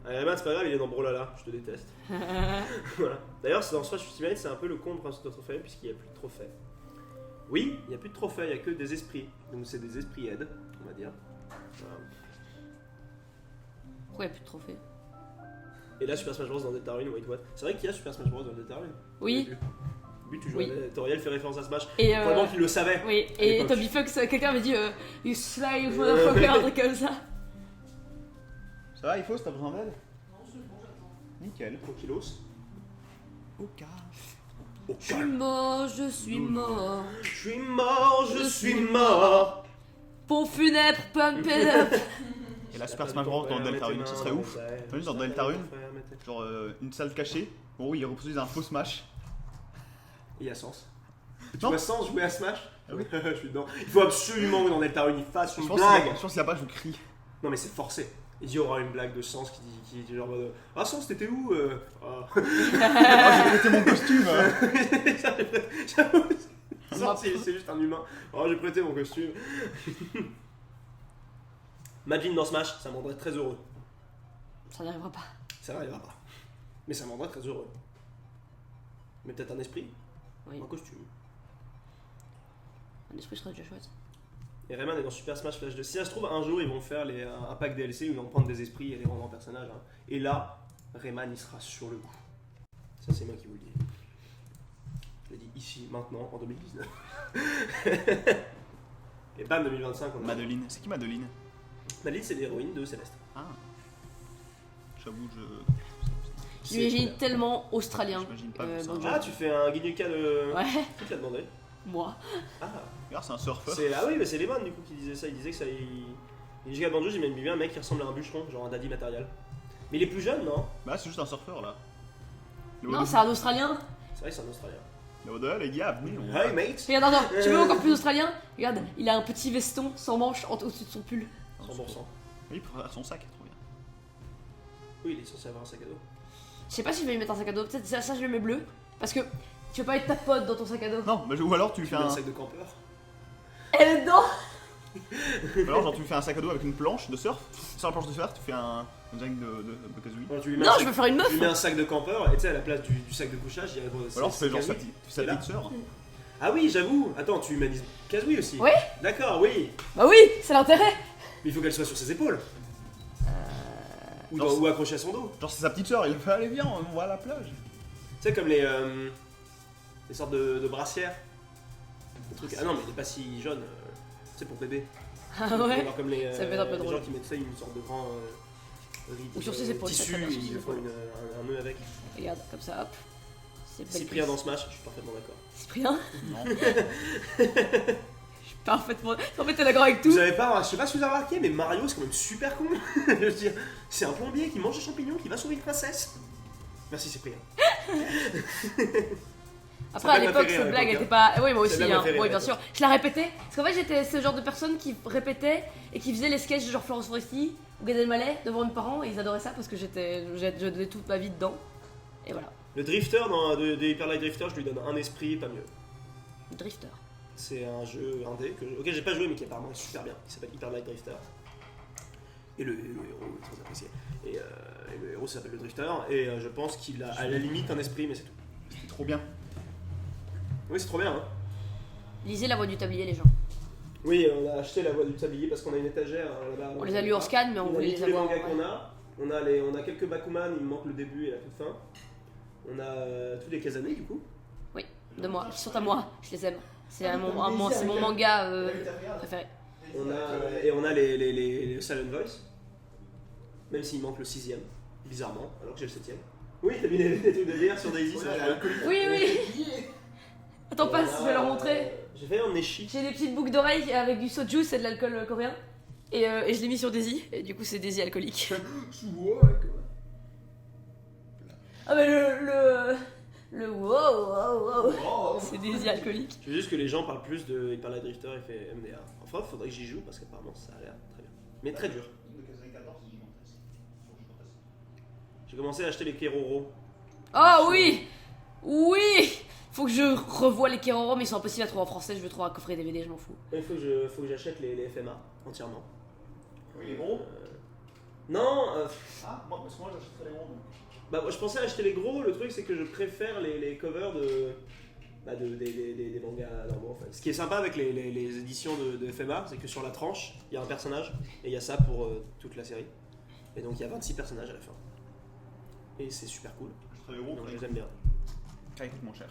Rayman, c'est pas grave, il est dans Brawlhalla, je te déteste. Voilà. D'ailleurs, dans Smash Ultimate, c'est un peu le con de principe de trophée puisqu'il n'y a plus de trophées. Oui, il n'y a plus de trophées, il n'y a que des esprits. Donc c'est des esprits aide, on va dire. Voilà. Pourquoi il n'y a plus de trophées? Et là, Super Smash Bros dans Deltarune, wait what? C'est vrai qu'il y a Super Smash Bros dans Deltarune. Oui. Oui, tu joues Oui. à Toriel fait référence à Smash. Et Probablement qu'il le savait. oui, à et l'époque. Toby Fox, quelqu'un m'a dit You slave motherfucker, un truc comme ça. Ça va, il faut, t'as besoin d'aide? Non, c'est bon, j'attends. Nickel. Tranquillos. Ok. Au Je suis mort, je suis mort. Je suis mort, je suis mort. Pont funèbre, pump it up. Et la Super Smash Bros dans Deltarune, ça serait ouf. T'imagines dans Deltarune, genre une salle cachée, où ils reproduisent un faux Smash. Il y a Sens. Tu Non. vois Sens jouer à Smash? Ah oui. Je suis dedans. Il faut absolument que dans Deltarune il fasse Je une pense blague. qu'il n'y a pas, je crie. Non mais c'est forcé. Il y aura une blague de Sens qui dit genre ah Sens t'étais où Ah. Ah, j'ai prêté mon costume. J'avoue, Sens c'est juste un humain. Oh j'ai prêté mon costume. Madeline dans Smash, ça me rendrait très heureux. Ça n'arrivera pas. Ça n'arrivera pas. Mais ça me rendrait très heureux. Mais peut-être un esprit, Oui, un costume. un esprit serait déjà chouette. Et Rayman est dans Super Smash Flash 2. Si ça se trouve, un jour ils vont faire un pack DLC où ils vont prendre des esprits et les rendre en personnages. Hein. Et là, Rayman il sera sur le coup. Ça, c'est moi qui vous le dis. Je l'ai dit ici, maintenant, en 2019. Et bam, 2025, on a. Madeline, c'est qui Madeline? Madeline, c'est l'héroïne de Céleste. Ah. J'avoue, Je l'imagine tellement australien. J'imagine pas que ça. Bonjour. Ah, tu fais un Guinuka de. Ouais, Qui te l'a demandé? moi. Ah, Regarde, c'est un surfeur. ah oui, mais c'est Lehman du coup qui disait ça. Il disait que ça. Guinuka Banjo, j'imagine bien un mec qui ressemble à un bûcheron, genre un daddy matériel. Mais il est plus jeune, non? Bah, c'est juste un surfeur là. Non, c'est un australien. C'est vrai que c'est un Australien. Mais au-delà, les gars, venez, on Hey mate! Regarde, attends, tu veux encore plus australien? Regarde, il a un petit veston sans manches au-dessus de son pull. 100%. Oui, pour faire son sac, trop bien. Oui, il est censé avoir un sac à dos. Je sais pas si je vais lui mettre un sac à dos, peut-être ça je le mets bleu. Parce que tu veux pas être ta pote dans ton sac à dos. Non, mais ou alors tu Tu fais mets un. un sac de campeur. Elle est dedans. Ou alors, genre, tu fais un sac à dos avec une planche de surf. Sur la planche de surf, tu fais un design de Kazooie. Alors, tu lui mets Non, un je sac- veux faire une meuf. Tu lui mets un sac de campeur et tu sais, à la place du sac de couchage, il y a. Ou alors, tu fais genre sa Et là petite sœur. Ah oui, j'avoue. Attends, tu humanises Kazooie aussi. Ouais. D'accord, oui. Bah oui, c'est l'intérêt. Mais il faut qu'elle soit sur ses épaules. Ou, Genre, ou accrochée à son dos. Genre, c'est sa petite sœur, il fait allez, viens, on va à la plage. Tu sais, comme les sortes de brassières. Des trucs. Ah non, mais il est pas si jaune. C'est pour bébé. Ah ouais. Alors, comme les, Ça peut être un peu les drôle. gens qui mettent ça, une sorte de grand riz Ou sur ses épaules, ça, tissu très bien, et sur ses ils font épaules. un nœud avec. Regarde, comme ça, hop. C'est belle Cyprien prise. dans Smash, je suis parfaitement d'accord. Cyprien. Non. Je suis parfaitement. En fait, t'es d'accord avec tout. Vous avez pas, je sais pas si vous avez remarqué, mais Mario c'est quand même super con. Je veux dire, c'est un plombier qui mange des champignons, qui va sauver une princesse. Merci Cyprien. Après, Ça à m'a l'époque, fait rire, à cette blague l'époque, était pas. Oui, moi aussi, Celle-là m'a hein. fait rire, Oui, bien à sûr. Je la répétais. Parce qu'en fait, j'étais ce genre de personne qui répétait et qui faisait les sketchs de genre Florence Foresti ou Gad Elmaleh devant mes parents et ils adoraient ça parce que je donnais toute ma vie dedans. Et voilà. Le drifter de Hyper Light Drifter, je lui donne un esprit, pas mieux. Drifter. C'est un jeu indé auquel j'ai pas joué mais qui apparemment est super bien, qui s'appelle Hyper Light Drifter. Et le héros est très apprécié. Et le héros s'appelle le Drifter et je pense qu'il a à la limite un esprit mais c'est tout. C'était trop bien. Oui c'est trop bien hein. Lisez la voix du tablier, les gens. Oui on a acheté la voix du tablier parce qu'on a une étagère là-bas. On les a lus en scan, mais on On a voulait mis les tous les avoir. mangas Ouais. qu'on a. On a quelques Bakuman, il me manque le début et la toute fin. On a tous les Kazane du coup. De moi, ils sont à moi, je les aime. C'est mon manga préféré. On a les Silent Voice. Même s'il manque le 6ème, bizarrement, alors que j'ai le 7ème. Oui, t'as mis les trucs de bière sur Daisy, ça va. Oui, oui. Attends, passe, je vais leur montrer. J'ai fait un Neshi. J'ai des petites boucles d'oreilles avec du soju, c'est de l'alcool coréen. Et je l'ai mis sur Daisy, et du coup c'est Daisy alcoolique. Ah mais le wow, c'est Daisy alcoolique. Je veux juste que les gens parlent plus de Hyper Light Drifter et fait MDA. Enfin, faudrait que j'y joue parce qu'apparemment ça a l'air très bien. Mais très dur. J'ai commencé à acheter les Keroro. Oh oui. Oui. Faut que je revoie les Keroro, mais ils sont impossibles à trouver en français, je veux trouver un coffret DVD, je m'en fous. Il faut que j'achète les FMA entièrement. Oui, les gros. Non, Ah, moi, parce que moi j'achèterais les gros. Donc. bah, moi, je pensais acheter les gros, le truc c'est que je préfère les covers des mangas normaux en fait. Ce qui est sympa avec les éditions de FMA, c'est que sur la tranche, il y a un personnage, et il y a ça pour toute la série. Et donc il y a 26 personnages à la fin. Et c'est super cool, J'achèterais les gros, donc je les aime bien. ça coûte moins cher.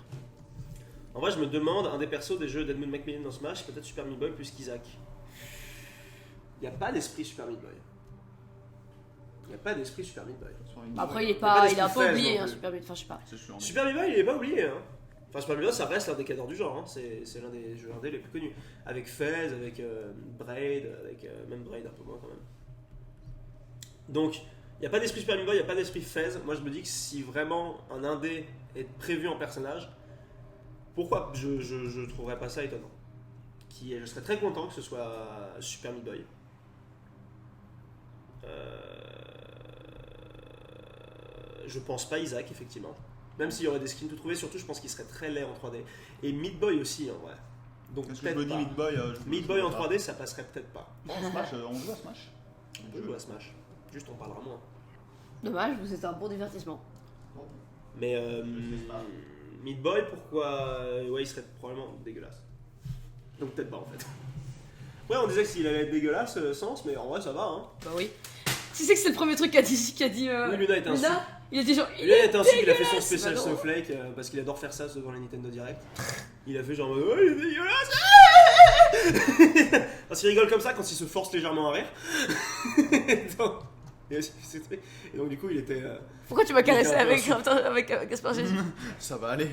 En vrai, je me demande, un des persos des jeux d'Edmund Macmillan dans Smash, peut-être Super Meat Boy plus qu'Isaac. Il n'y a pas d'esprit Super Meat Boy. Il n'y a pas d'esprit Super Meat Boy. Après il est pas pas, des il est un peu Spoof oublié, non hein, plus. Super Meat, enfin je sais pas. C'est sûr. Super Meat Boy, il est pas oublié, hein. Enfin, Super Meat Boy, ça reste l'un des cadres du genre, hein. C'est l'un des jeux indés les plus connus. Avec Fez, avec Braid, avec même Braid un peu moins quand même. Donc, il n'y a pas d'esprit Super Meat Boy, il n'y a pas d'esprit Fez. Moi, je me dis que si vraiment un indé est prévu en personnage, pourquoi je trouverais pas ça étonnant. Je serais très content que ce soit Super Meat Boy. Je pense pas Isaac, effectivement. Même s'il y aurait des skins tout trouvés, surtout je pense qu'il serait très laid en 3D. Et Meat Boy aussi, en vrai. Donc Est-ce que je peut-être me dis pas. Meat Boy Meat Boy en 3D, ça passerait peut-être pas. Bon, Smash, on joue à Smash. On peut jouer à Smash. Juste on parlera moins. Dommage, vous êtes un bon divertissement. Mais Meat Boy, pourquoi ouais, il serait probablement dégueulasse. Donc peut-être pas en fait. Ouais, on disait que s'il allait être dégueulasse, Sens, mais en vrai ça va. Hein. Bah oui. Tu sais que c'est le premier truc qu'a dit Oui, Luna était un Luna, il était genre. Lui, il était ainsi qu'il a fait son dégueulasse, spécial bah non. Snowflake parce qu'il adore faire ça devant la Nintendo Direct. Il a fait genre oh, il est dégueulasse. Parce qu'il rigole comme ça quand il se force légèrement à rire. Et donc du coup il était. Pourquoi tu m'as caressé Il était un peu avec Gaspard Jésus? Ça va aller.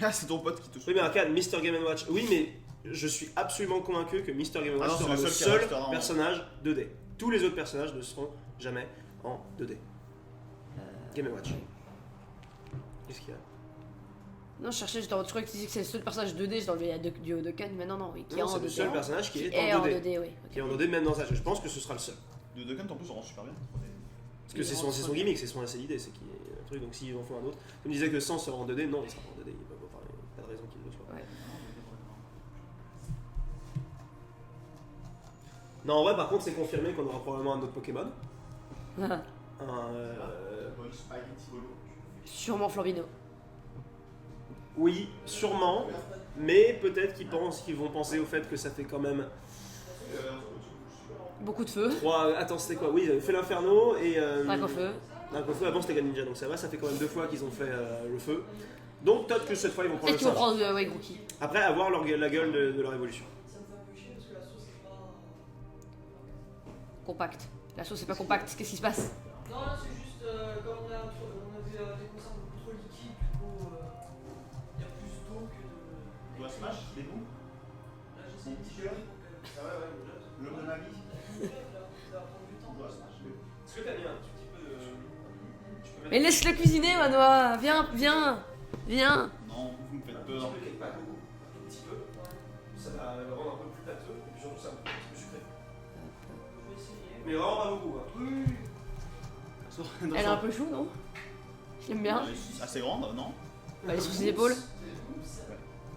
Ah, c'est ton pote qui te Oui mais Arcade, Mr Game & Watch. Oui mais je suis absolument convaincu que Mr Game & Watch non, sera c'est le le seul qui seul restera en- personnage 2D. Tous les autres personnages ne seront jamais en 2D. Game & Watch. Qu'est-ce qu'il y a? Non, je cherchais, je croyais que tu disais que c'est le seul personnage 2D, je l'enlevais du Hadoken, mais non, oui, qui est Non, en c'est 2D. le seul personnage qui est Et en en 2D. 2D, oui. Qui est en 2D même dans ça. Je pense que ce sera le seul. De Dokkan en plus, on rend super bien. Parce que c'est son gimmick, c'est son idée, c'est qu'il y a un truc. Donc s'ils en font un autre, comme disait que Sans sera en 2D, non, il sera pas en 2D. Il n'y a pas de raison qu'il le soit. Ouais. Non, en vrai, par contre, c'est confirmé qu'on aura probablement un autre Pokémon. Sûrement Flambino. Oui, sûrement. Mais peut-être qu'ils vont penser au fait que ça fait quand même Beaucoup de feu. 3. Attends, c'était quoi? Oui, ils avaient fait l'Inferno et. Drac au feu. Drac au feu, avant c'était Gun Ninja, donc ça va, ça fait quand même 2 fois qu'ils ont fait le feu. Donc peut-être que cette fois ils vont prendre Peut-être le qu'ils vont singe. prendre ouais, Grookey. Après, avoir la gueule de leur évolution. Ça me fait un peu chier parce que la sauce est pas. Compact. La sauce c'est pas compacte, qu'est-ce qui se passe? Non, là c'est juste comme on a des conserves beaucoup trop liquides, du coup il y a plus d'eau que de. Doit Smash, des bouts. Là j'essaie de digérer pour que. Ah ouais, ouais, déjà. Le de ma vie. Ça va prendre du temps. Doit Smash. Est-ce que t'as mis un tout petit peu de. Tu peux mettre Mais laisse-le cuisiner, Manoa. Viens, viens, viens. Non, vous me faites un peur. petit peu, quelque part, beaucoup, un tout petit peu. Ça va le rendre un peu plus pâteux et puis surtout ça va un petit peu sucré. Je vais essayer. Mais vraiment pas beaucoup. Hein. Elle est un peu chou, non? Je l'aime bien. Elle est assez grande, non? Elle est sous ses épaules. Ah,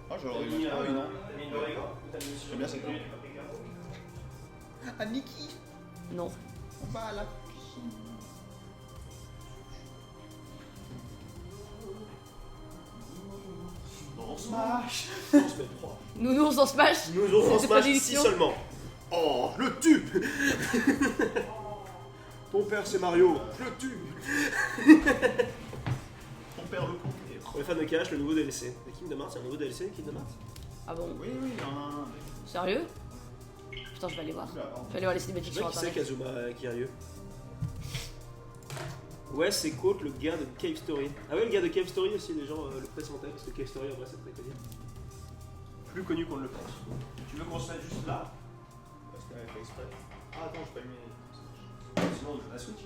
T'as j'aurais mis, eu. Ah oui, non. t'as mis de l'origan ou t'as mis sur J'aime bien cette du langue. paprika? Ah, Niki, Non. on va à la cuisine. Dans Smash. On se met 3. Nounours en Smash. Nous aurons C'était Smash pas 6 d'édition. seulement. Oh, je le tue. Ton père c'est Mario, je le tue. Ton père le con. Pour les fans de Cash, le nouveau DLC. De Kingdom Hearts, il y a un nouveau DLC de Kingdom Hearts. Ah bon? Oui, oui, il y en a un. Sérieux? Putain, je vais aller voir. Je vais aller voir les cinématiques Je sais sur qui c'est internet. Kazuma Kiryu. Ouais, c'est Côte, le gars de Cave Story. Ah ouais, le gars de Cave Story aussi, les gens le pressentaient parce que Cave Story en vrai c'est très connu. Plus connu qu'on ne le pense. Tu veux qu'on se mette juste là? Parce qu'elle avait fait exprès. Ah, attends, j'ai pas mis. Sinon on joue la Switch.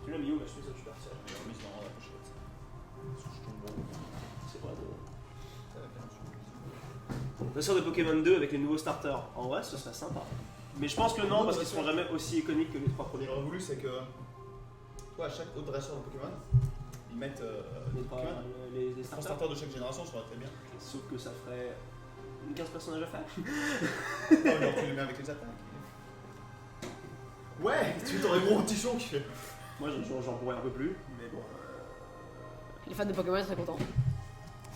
Tu l'as mis où la Switch? Je suis parti. Je l'ai remis dans la pochette. Souche ton bon. C'est pas drôle. Ça va faire un souci. La sort de Pokémon 2 avec les nouveaux starters. En vrai, ce serait sympa. Mais je pense que non, parce qu'ils seront jamais aussi iconiques que les 3 Ce que premiers. j'aurais voulu, c'est que. Toi, à chaque autre dresseur de Pokémon, ils mettent Les les Pokémon. les Les starters. starters de chaque génération, ça aurait très bien. Sauf que ça ferait 15 personnages à faire. Non, genre, tu les mets avec les attaques. Ouais, tu t'aurais gros tichon qui fait. Moi j'en pourrais un peu plus, mais bon. Les fans de Pokémon seraient contents.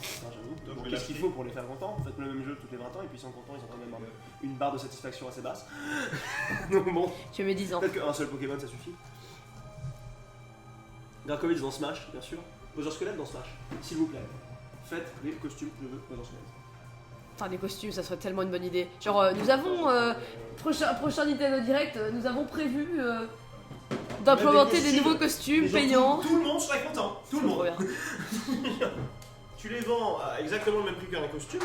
J'avoue. Donc, Bon, je vais qu'est-ce qu'il l'acheter. faut pour les faire contents? Faites le même jeu tous les 20 ans et puis ils sont contents, ils ont quand même une barre de satisfaction assez basse. Donc bon, Tu mets 10 ans. peut-être qu'un seul Pokémon ça suffit. Dracovic dans Smash, bien sûr. Bowser Squelette dans Smash, s'il vous plaît. Faites les costumes, je veux Bowser Squelette. Enfin, des costumes, ça serait tellement une bonne idée. Genre, nous avons, prochain Nintendo Direct, nous avons prévu d'implémenter Mais des des nouveaux costumes. costumes Et genre, payants. Tout le monde serait content, tout le Trop monde. bien. tu les vends à exactement le même prix qu'un costume,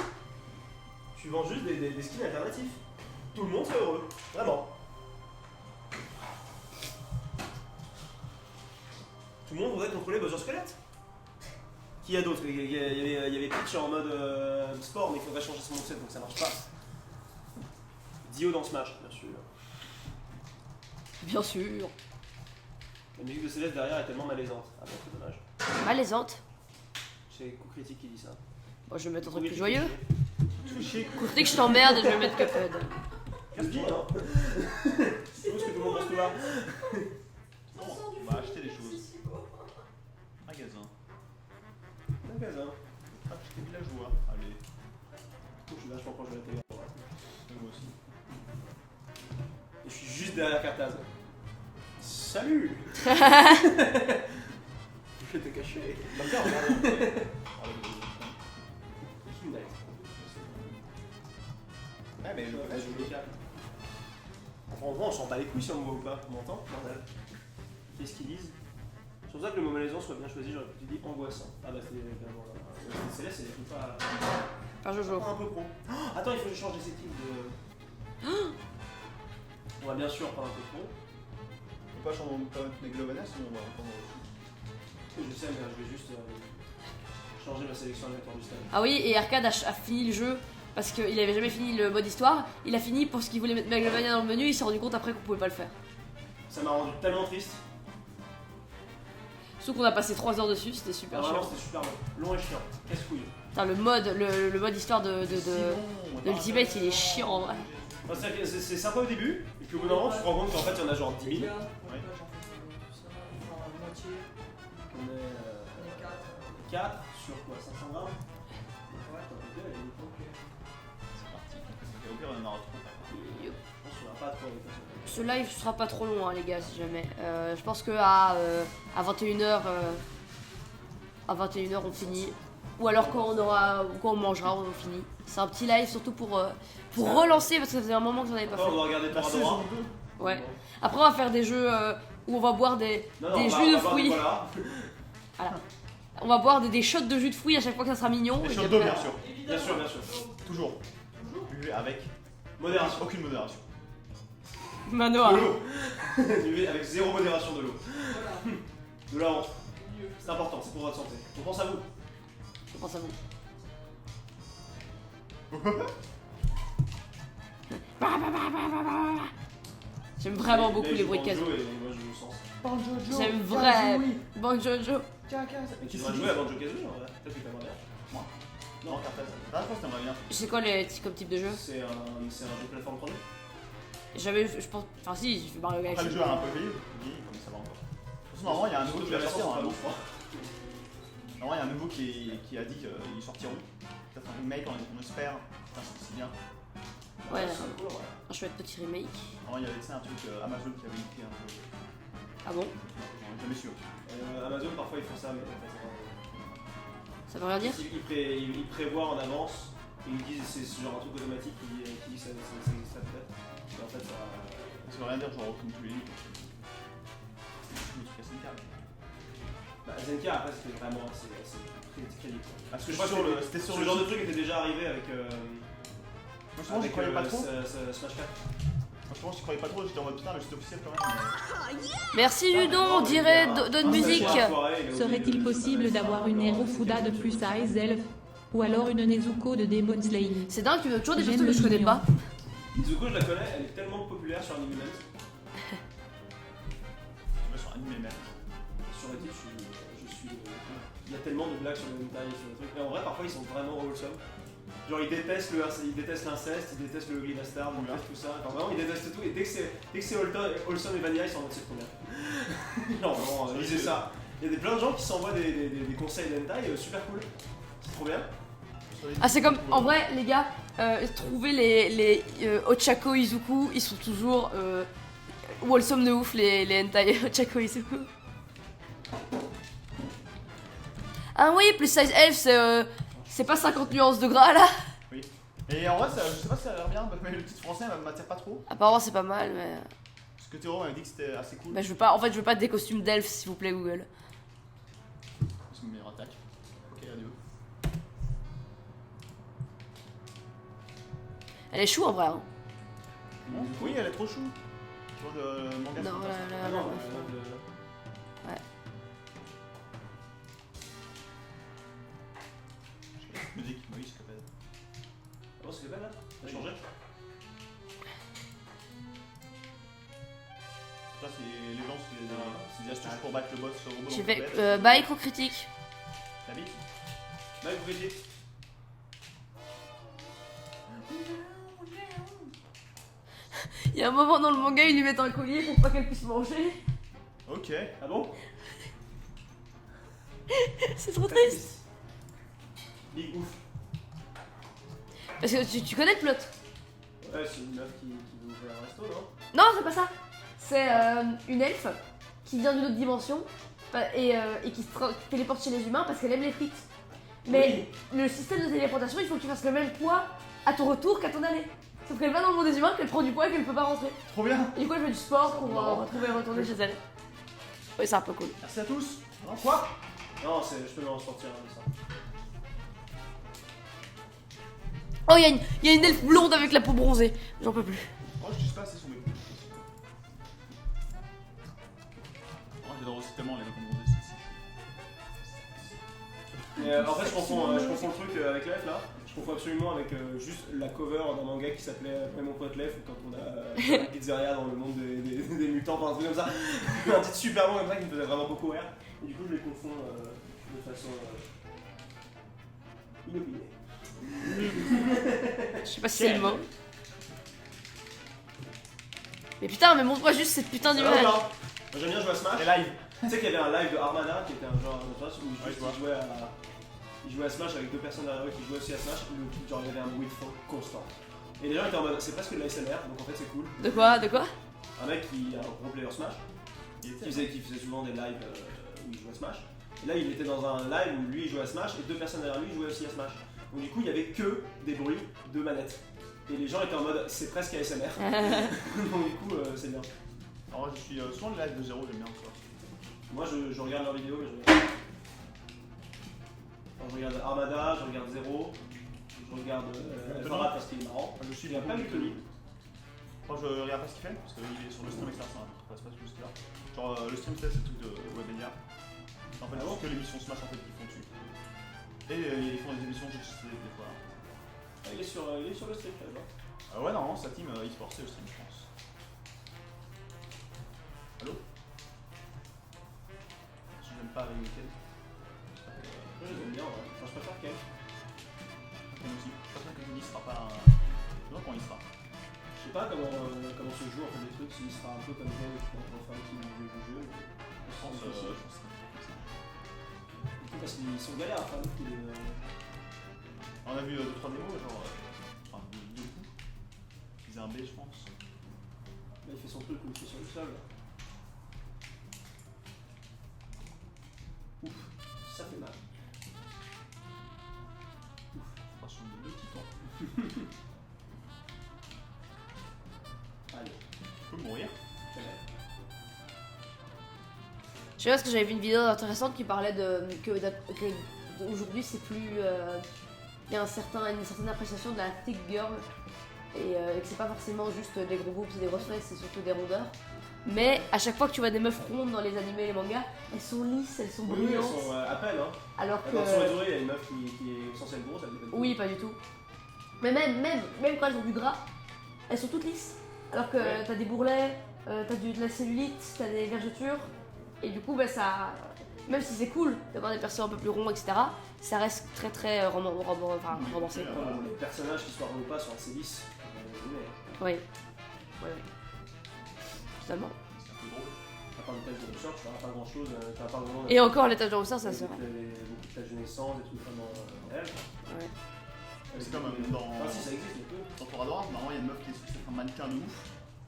tu vends juste des skins alternatifs. Tout le monde serait heureux, vraiment. Tout le monde voudrait contrôler Bowser Squelette. Qui y a d'autres? Il y avait Peach en mode sport, mais il faudrait changer son moveset donc ça marche pas. Dio dans Smash, bien sûr. Bien sûr. La musique de Céleste derrière est tellement malaisante. Ah bon, c'est dommage. Malaisante. C'est Coup Critique qui dit ça. Bon, je vais mettre un truc plus joyeux. Touché. Écoutez que je t'emmerde et je vais mettre Cuphead. Casse-toi, hein. C'est tout ce que tout le monde pense tout là. Bon, on va acheter des choses. Magasin. Magasin. Acheter villageois. Allez. Je suis vachement proche de la télé. Moi aussi. Et je suis juste derrière Cartaz. Salut. Je t'ai caché. D'accord, regarde. Ouais, mais le Ouais, je me calme. Enfin, en vrai, on s'en bat les couilles si on me voit ou pas. On m'entend? Bordel. Qu'est-ce qu'ils disent? C'est pour ça que le mot malaisant soit bien choisi, j'aurais pu te dire angoissant. Ah bah c'est évidemment. Céleste, elle est pas. Pas Jojo. Un peu pro. Oh, attends, il faut que je change les settings de. On va bien sûr prendre un peu pro. On peut pas changer Megalovanas, sinon on va entendre aussi. Je sais, mais je vais juste changer ma sélection aléatoire du stade. Ah oui, et Arcade a fini le jeu parce qu'il avait jamais fini le mode histoire. Il a fini parce qu'il voulait mettre Megalovania dans le menu. Il s'est rendu compte après qu'on pouvait pas le faire. Ça m'a rendu tellement triste. Sauf qu'on a passé 3 heures dessus, c'était super Vraiment, chiant. c'était super long et chiant. Casse-couille. Putain, le mode histoire de l'Ultimate, il est chiant en vrai. Enfin, c'est sympa au début, et puis au bout d'un moment, tu te rends compte qu'en fait, il y en a genre 10 000. Gars, pourquoi j'en fais tout ça? Enfin, la moitié. On est On est 4. 4 sur quoi, 500 grammes. Ouais, t'en as 2, elle est ok. C'est parti. Et au pire, on en aura trop. Je pense qu'on n'a pas trop avec ça. Ce live sera pas trop long, hein, les gars, si jamais. Je pense que à 21h, à 21h, on finit. Ou alors quand on mangera, on finit. C'est un petit live surtout pour relancer parce que ça faisait un moment que j'en avais pas Après, on fait. va regarder La Toradora. saison 2. Ouais. Après, on va faire des jeux où on va boire des jus de fruits. Voilà. On va boire des shots de jus de fruits à chaque fois que ça sera mignon. Les Et shots puis d'eau, après- bien sûr. Bien sûr, bien sûr. Toujours. Buvez avec Modération. aucune modération. Manoir. De l'eau. Buvez avec zéro modération de l'eau. Voilà. De la honte. Mieux. C'est important, c'est pour votre santé. On pense à vous. Je pense à vous. J'aime vraiment beaucoup les bruits de casino. Moi, je joue sans. J'aime vraiment. Bon Jojo. Mais tu devrais jouer à Banjo Kazooie en vrai. Peut-être que t'aimerais bien. Moi Non, Cartaz. Ah, je pense que t'aimerais bien. Je sais quoi comme type de jeu? C'est un jeu de plateforme 3D. J'avais, je pense. Enfin, si, j'ai fait Mario Après, Galaxy. le jeu a un peu vieilli, comme ça va encore. De toute façon, normalement, il y a un nouveau qui va sortir. Normalement, il y a un nouveau qui a dit qu'ils sortiront. Peut-être un remake, on espère. Putain, c'est bien. Ouais, c'est cool, ouais. un chouette petit remake. Normalement, il y avait tu sais, un truc Amazon qui avait écrit un peu. Ah bon? J'en ai jamais su. Amazon, parfois, ils font ça, mais Ça veut rien dire? ils prévoient en avance et ils disent c'est genre un truc automatique qui dit ça existe peut-être. Et en fait, ça. Ça veut rien dire, genre, comme tous les livres. Le truc à SNK. Bah, Zenka, après, c'était vraiment assez crédible. Parce que Je crois que c'était sur ce le genre de site. truc était déjà arrivé avec. Moi, je pense que j'y croyais pas trop. Smash 4. Moi, je pense que j'y croyais pas trop. J'étais en mode putain, le site officiel quand même. Merci Ludon, on dirait Donne Musique. Serait-il possible d'avoir une Nerufuda de plus à Elf ou alors une Nezuko de Demon Slayer? C'est dingue, tu veux toujours des J'aime personnes que je le connais mignon. pas. Izuko, je la connais, elle est tellement populaire sur Anime Land. Je vais sur Anime Merde. Sur Reddit, je suis. Il y a tellement de blagues sur le hentai et sur le truc. Mais en vrai, parfois, ils sont vraiment wholesome. Genre, ils détestent l'inceste, ils détestent le Ugly Bastard, ils détestent tout ça. Enfin, vraiment, ils détestent tout. Et dès que c'est wholesome et vanilla, ils sont en mode c'est trop bien. Genre, vraiment, lisez ça. Il y a plein de gens qui s'envoient des conseils d'hentai super cool. C'est trop bien. Ah, c'est comme. En vrai, les gars, trouvez les Ochako Izuku, ils sont toujours wholesome de ouf, les hentai Ochako Izuku. Ah oui, plus size elf, c'est pas 50 nuances de gras là. Oui. Et en vrai, ça, je sais pas si ça a l'air bien, mais le titre français m'attire pas trop. Apparemment, c'est pas mal, mais. Parce que Théo m'avait dit que c'était assez cool. Bah, je veux pas. En fait, je veux pas des costumes d'elfes, s'il vous plaît, Google. C'est une meilleure attaque. Ok, adieu. Elle est chou en vrai. Hein. Oui, elle est trop chou. Genre de manga. Non, c'est là, comme ça. là, Ah là. non, Musique, oui, je t'appelle. Ah bon, c'est que là? T'as changé? Ça, c'est les gens, c'est des astuces pour battre le boss robot. J'ai dans le fait web. bas écran critique. La bite. Là, vous voyez. Il y a un moment dans le manga, ils lui mettent un collier pour pas qu'elle puisse manger. Ok. Ah bon? C'est trop triste. Big ouf. Parce que tu connais le plot. Ouais, c'est une meuf qui veut ouvrir un resto, non? Non, c'est pas ça. C'est une elfe qui vient d'une autre dimension et qui se téléporte chez les humains parce qu'elle aime les frites. Mais le système de téléportation, il faut que tu fasses le même poids à ton retour qu'à ton aller. Sauf qu'elle va dans le monde des humains, qu'elle prend du poids et qu'elle peut pas rentrer. Trop bien. Et du coup, elle fait du sport pour retourner chez elle. Oui, c'est un peu cool. Merci à tous. Non, quoi? Non, je peux m'en sortir de ça. Oh, il y a une elfe blonde avec la peau bronzée. J'en peux plus. Oh, je dis pas, c'est son mec. Oh, j'adore aussi tellement les mecs en bronzé, Mais en fait, je confonds le truc avec l'elfe là. Je confonds absolument avec juste la cover d'un manga qui s'appelait Ouais, mon pote l'elfe, quand on a la pizzeria dans le monde des mutants, enfin un truc comme ça. Un titre super bon comme ça qui me faisait vraiment beaucoup rire. Et du coup, je les confonds de façon inopinée. Je sais pas si c'est le mot. Mais putain, mais montre-moi juste cette putain Ça va ou d'image. pas? Moi, j'aime bien jouer à Smash. Les lives. Tu sais qu'il y avait un live de Armana qui était un genre de Smash où Ouais, je vois. il jouait à Smash avec deux personnes derrière eux qui jouaient aussi à Smash. Le truc, genre, il y avait un bruit de fond constant. Et les gens étaient en mode, c'est presque de la SMR, donc en fait c'est cool. De quoi? De quoi? Un mec qui a un gros player Smash, Il qui était. faisait souvent des lives où il jouait à Smash. Et là il était dans un live où lui il jouait à Smash et deux personnes derrière lui jouaient aussi à Smash. Donc du coup il y avait que des bruits de manettes. Et les gens étaient en mode c'est presque ASMR. Donc du coup c'est bien. Alors, je suis souvent le live de 0, j'aime bien ça. Moi je regarde leurs vidéos mais je regarde Armada, je regarde Zero, je regarde Alpharat parce qu'il est marrant. Je suis Il a pas beaucoup vu Tony. Moi, je regarde pas ce qu'il fait parce qu'il est sur le stream, etc. Ça passe pas juste là. Genre, le stream, c'est le truc de Webedia. En fait, Ah bon juste que l'émission Smash en fait qu'ils font dessus. Et ils font des émissions juste des fois. Ah, il est sur le stream là, je vois. Ouais, non, sa team e-sport, c'est le stream, je pense. Allô? Je n'aime pas avec Ken. Moi je l'aime bien, ouais. Enfin je préfère Ken. Ken aussi. Je pense que Tony sera pas. Je sais pas quand il sera. Je sais pas comment se joue en fait les trucs, s'il sera un peu comme Ken et qu'il pourra faire un petit jeu du jeu. Je pense que c'est comme ça. Du coup parce qu'ils sont galères à faire beaucoup de... On a vu 2-3 démos, genre. Enfin, deux coups. Ils faisaient un B, je pense. Là il fait son truc où il fait sur le sol. Ouf, ça fait mal. Enfin, sur deux titans. Allez, Je peux mourir. c'est vrai. Je sais pas parce que j'avais vu une vidéo intéressante qui parlait que aujourd'hui c'est plus. Il y a une certaine appréciation de la thick girl et que c'est pas forcément juste des gros boobs et des grosses fesses, c'est surtout des rondeurs. Mais à chaque fois que tu vois des meufs rondes dans les animés et les mangas, elles sont lisses, elles sont Oui, elles brillantes. sont à peine hein. Alors que. Dans son Edoré, il y a une meuf qui est censée être grosse, elle est pas du tout. Oui, pas du tout. Mais même quand elles ont du gras, elles sont toutes lisses. Alors que Ouais. t'as des bourrelets, t'as de la cellulite, t'as des vergetures. Et du coup, bah, ça. Même si c'est cool d'avoir des persos un peu plus ronds, etc., ça reste très très romancé. Enfin, les personnages qui soient ronds ou pas sont assez lisses. Oui. Oui. Totalement. C'est un peu drôle. À part des taches de rousseur, tu verras pas grand chose. Tu verras pas vraiment. Et encore, l'étage de rousseur, ça se beaucoup fait. beaucoup de taches de naissance, des trucs vraiment réels. Ouais. C'est comme dans. Ah si, ça existe, mais peu. Dans Toradora, normalement, il y a une meuf qui est censée être un mannequin de ouf.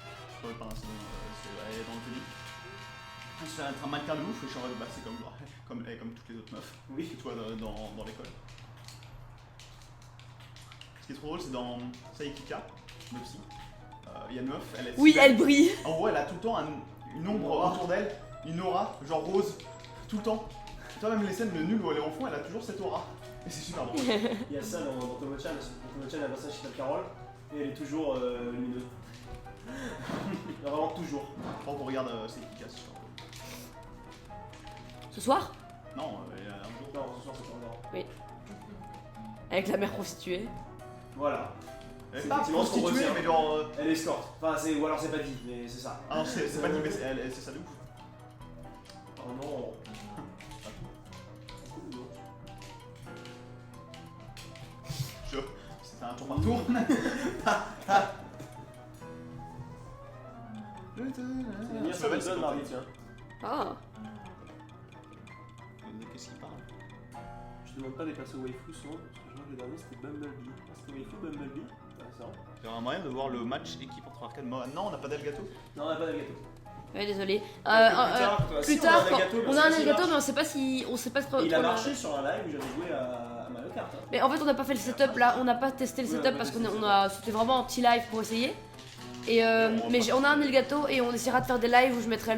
Je pourrais pas, elle est dans le télé. Elle se fait être un mannequin de ouf et je suis en mode, bah, c'est comme toutes les autres meufs. Oui. Et toi dans l'école. Ce qui est trop drôle, c'est dans Saikika, le psy. Il y a une meuf, elle est. Oui, elle brille. En gros, elle a tout le temps une ombre autour d'elle, une aura, genre rose, tout le temps. Tu vois, même les scènes de nul où elle est au fond, elle a toujours cette aura. Et c'est super drôle. Il y a ça dans Tomo-chan. Tomo-chan, il y a un personnage qui s'appelle Carole. Et elle est toujours lumineuse. Vraiment toujours. Faut qu'on regarde c'est efficace. Ce soir, Non, il y a un jour. Non, ce soir c'est pas encore. avec la mère prostituée. Voilà. Elle C'est est pas effectivement ce qu'on prostituée, retient. mais genre. Elle est escorte. Enfin, c'est, ou alors c'est pas dit, mais c'est ça. Ah non, c'est pas dit, mais c'est ça de ouf. Oh non. C'était un tour par tour. C'est l'anniversaire de Don mardi, tiens. Ah, Qu'est-ce qu'il parle? Je demande pas des persos waifu souvent, parce que je vois que le dernier c'était Bumblebee. Ah, c'était waifu Bumblebee? Intéressant. Il y aura un moyen de voir le match équipe entre Arcade. Non, on n'a pas d'Elgato. Non, on a pas de gâteau. ouais, désolé. Plus Plus tard, Elgato, on a un Elgato, mais on sait pas si. On sait pas trop. Il a trop- marché sur un live où j'avais joué à Mario Kart. Hein. Mais en fait, on n'a pas fait le setup là, on n'a pas testé le Ouais, on a setup pas parce testé qu'on le a, c'était vraiment un petit live pour essayer. Et mais on a un Elgato et on essaiera de faire des lives où je mettrai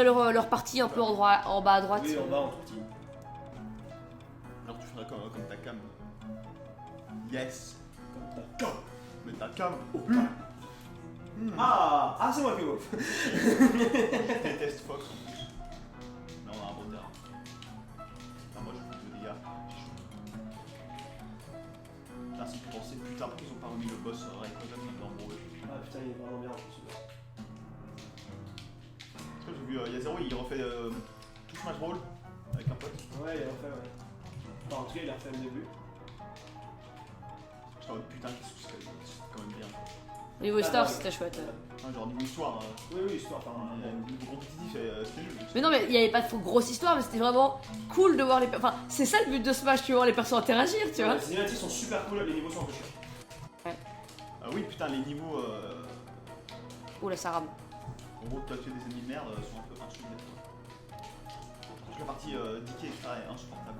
leur partie un peu en bas à droite. Oui, en bas en tout petit. Alors tu ferais comme ta cam. Yes. Comme Mais ta cam. Ah, c'est moi qui ouf. Je déteste Fox. Là on a un bon terrain. Ah, moi je fais de dégâts. J'ai chaud. Là, si tu pensais putain, pourquoi ils ont pas remis le boss Rayquaza dans le bon. Ah putain, il est vraiment bien en plus. Parce que j'ai vu, il y a Zero, il refait tout Smash Bros avec un pote. Ouais, il a refait, ouais. Enfin, en tout cas, il a refait le début. J'étais en mode putain, qu'est-ce que c'est quand même bien. Au niveau Ah, Star, ouais. c'était chouette. Hein, genre niveau histoire, Oui, oui, histoire, enfin. niveau compétitif, c'était nul. Mais non, mais il n'y avait pas de grosse histoire, mais c'était vraiment cool de voir les. Enfin, c'est ça le but de Smash, tu vois, les persos interagir, tu vois. Les cinématiques sont super cool, les niveaux sont un peu chiants. Oui, putain, les niveaux. Oula, ça rame. En gros, toi, tu fais des ennemis de merde sont un peu insupportables. Toute la partie DK est insupportable.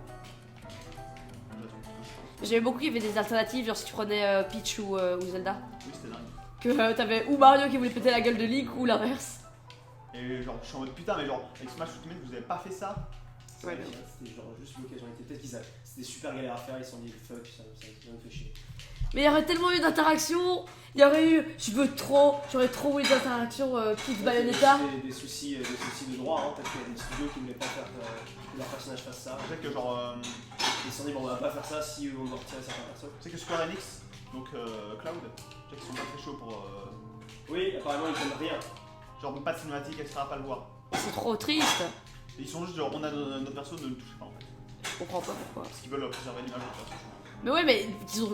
Je la trouve plutôt chiante. J'avais beaucoup qu'il y avait des alternatives, genre si tu prenais Peach ou Zelda. Oui, c'était dingue. Que t'avais ou Mario qui voulait péter la gueule de Link ou l'inverse. Et genre, je suis en mode putain, mais genre, avec Smash Ultimate, vous avez pas fait ça? Ouais, C'était genre juste l'occasion. Peut-être qu'ils avaient. C'était super galère à faire, ils se sont dit fuck, ça me fait chier. Mais il y aurait tellement eu d'interactions, il y aurait eu. J'aurais trop voulu des interactions Peach Bayonetta. Des soucis de droit, hein. Peut-être qu'il y a des studios qui voulaient pas faire que leur personnage fasse ça. C'est que genre, Ils se sont dit, bon, on va pas faire ça si on doit retirer certains persos. tu sais que Square Enix, donc Cloud, tu sais qu'ils sont pas très chauds pour. Oui, apparemment, ils prennent rien. Genre, pas de cinématique, etc., pas le voir. C'est trop triste. Et ils sont juste genre, on a notre perso, ne le touchez pas en fait. Je comprends pas pourquoi. Parce qu'ils veulent préserver l'image de leur perso. Mais ouais, mais ils ont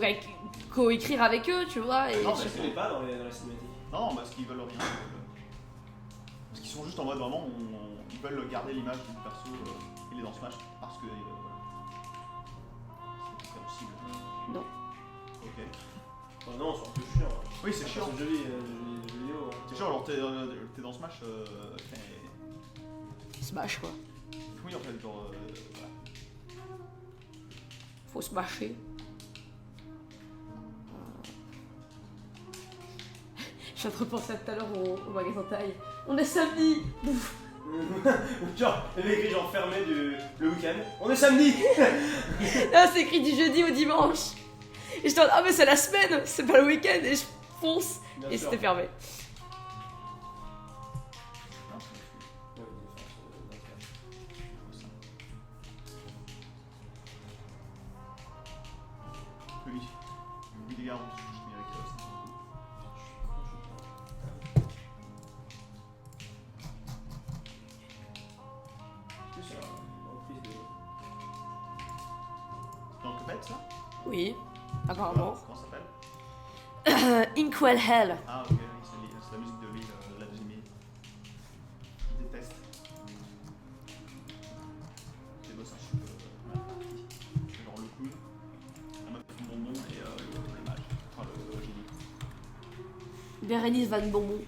co-écrire avec eux, tu vois. Et Non, Je sais pas dans la cinématique. Non, parce qu'ils veulent rien. Parce qu'ils sont juste en mode vraiment, ils veulent garder l'image du perso, il est dans Smash, parce que. C'est possible. Non. Ok. Oh non, c'est un peu chiant. Oui, c'est chiant. C'est joli vidéo. C'est chiant, alors t'es dans Smash, Smash quoi. oui, en fait, genre. Voilà. Faut smasher. Je suis en train de penser à tout à l'heure au magasin taille. On est samedi. Bouf. Genre, il avait écrit genre fermé le week-end. On est samedi. Là, c'est écrit du jeudi au dimanche. Et je te dis, ah, mais c'est la semaine, c'est pas le week-end. Et je fonce. Bien Et sûr. c'était fermé. Oui. Oui, les gars, on se couche avec ça. C'est ça, reprise de. Donc, Pet, ça? Oui, apparemment. Comment ça s'appelle? Inkwell Hell. Ah, ok, oui, c'est la musique de l'île, la deuxième île. Je déteste. Les boss un peu mal partis. C'est genre le clown, la meuf qui bonbon et le mage. Enfin, le génie. Bérénice Van Bonbon.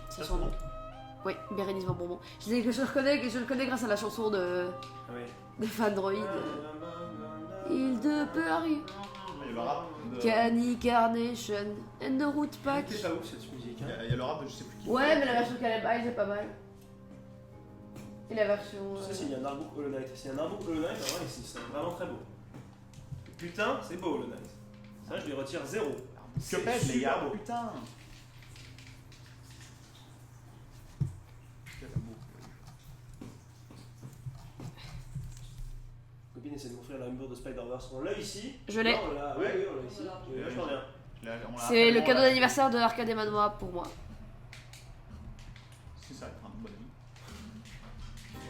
C'est Ça, son nom. Oui, Bérénice Van Bonbon. Je le connais grâce à la chanson de Ah oui. Fandroid. Île de Paris, Il y a le rap de. Canny Carnation, and the Root Pack. C'est pas ouf cette musique. Il y Hein. a le rap de je sais plus qui. Ouais, mais la version Caleb Hyde c'est pas mal. Et la version. Ça, s'il y a un artbook Hollow Knight. S'il y a un artbook Hollow Knight, c'est vraiment très beau. Putain, c'est beau Hollow Knight. Ça, je lui retire 0. Cuphead, les gars, putain. Copine essaie de m'offrir l'armure de Spider-Verse. On l'a ici. Je l'ai. Non, on l'a. Oui, oui, on l'a ici. Oui, vachement bien. C'est le cadeau d'anniversaire de Arcade et Manoa pour moi. C'est ça, être un bon ami.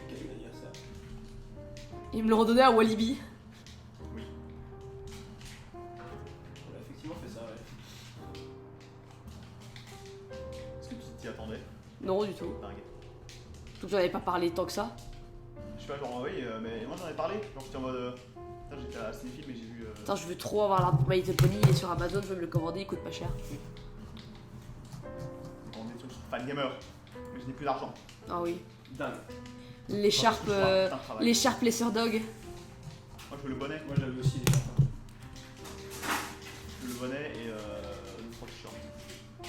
Quel anniversaire. Ils me l'ont redonné à Walibi. Oui. On a effectivement fait ça, ouais. Est-ce que tu t'y attendais? Non, du tout. Dingue. Surtout que j'en avais pas parlé tant que ça. Je sais pas, genre, oui, mais moi j'en ai parlé. Genre, j'étais en mode. Putain, j'étais à Cinéphile, mais j'ai vu. Putain, je veux trop avoir l'arbre My Little Pony, il est sur Amazon, je vais me le commander, il coûte pas cher. On est sur Fangamer. Mais je n'ai plus d'argent. Ah oui. Dingue. L'écharpe. L'écharpe Lesser Dog. Moi je veux le bonnet. Moi, j'avais aussi les charpins. Je veux le bonnet et le trois t-shirts. Et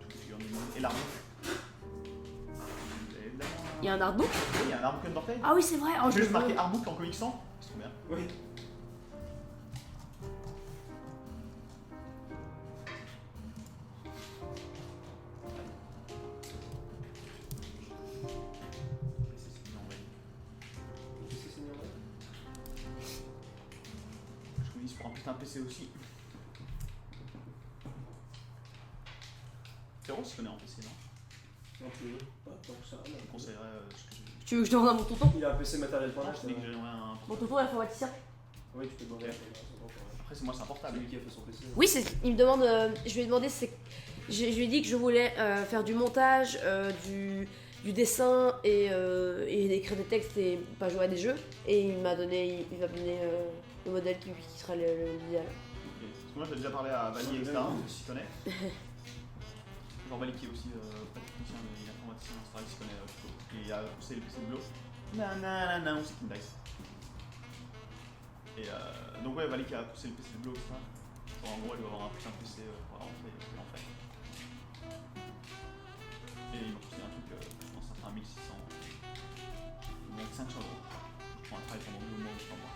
toutes les figures du monde. Et l'arme. Il y a un artbook? Il y a un artbook d'orteil. Ah oui, c'est vrai. Oh, Je je vais le juste marquer veux. artbook en comic 100. C'est trop bien. Oui. Je me dis pour un putain de PC aussi. Zéro se connaît en PC, non? Non plus. Pas tant que ça. Je te conseillerais ce que j'ai. Tu veux que je demande à mon tonton? Il a un PC matériel pour Je dis que j'aimerais un. Mon tonton est informaticien. Oui, tu peux demander. Après, c'est moi, c'est un C'est portable. lui qui a fait son PC. Oui, il me demande. Je lui ai demandé. Je lui ai dit que je voulais faire du montage, du dessin et écrire des textes et pas jouer à des jeux. Et il va me donner le modèle qui sera l'idéal. Ok. Parce que moi, j'ai déjà parlé à Vali, etc. Il s'y connaît. Genre Vali qui est aussi pas technicien, mais il est informaticien, etc. Il s'y connaît plutôt. Et il a poussé le PC de Blow. Nanana, c'est King Dice. Et donc, ouais, Vali qui a poussé le PC de Blow, etc. Genre, en gros, il doit avoir un putain de PC pour la rentrée, en fait. Et il m'a poussé un truc, je pense que ça fait un 1600. Donc 500 €. Je prends un travail pendant 2 mois ou 3 mois.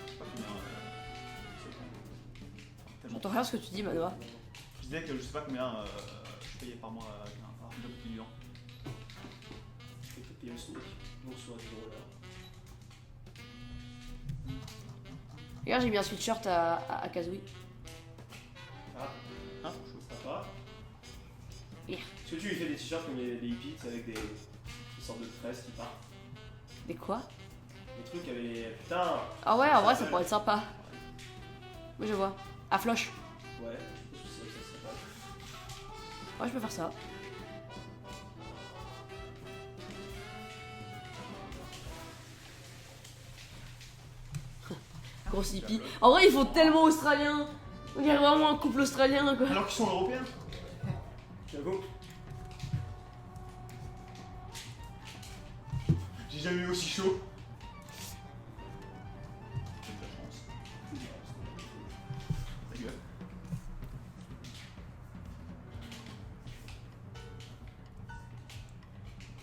Je sais pas combien. Tellement. J'entends rien ce que tu dis, Manoa. Je disais que je sais pas combien je payais par mois avec un job étudiant. Je peux payer le SMIC. Bonsoir, drôle. Regarde, j'ai mis un sweatshirt à Kazooie. Ah, Hein, pour chaud. ça va? Bien. Est-ce que tu lui fais des t-shirts comme les hippies avec des sortes de tresses qui partent? Des quoi? Des trucs avec les. Putain! Ah ouais, en vrai, ça pourrait être sympa. Oui, je vois. À floche. Ouais, je pense que ça serait pas. Ouais, je peux faire ça. Gros hippie. En vrai, ils font tellement australien. On dirait vraiment un couple australien, quoi. Alors qu'ils sont européens. J'avoue. J'ai jamais eu aussi chaud. J'ai de la chance. Ta gueule.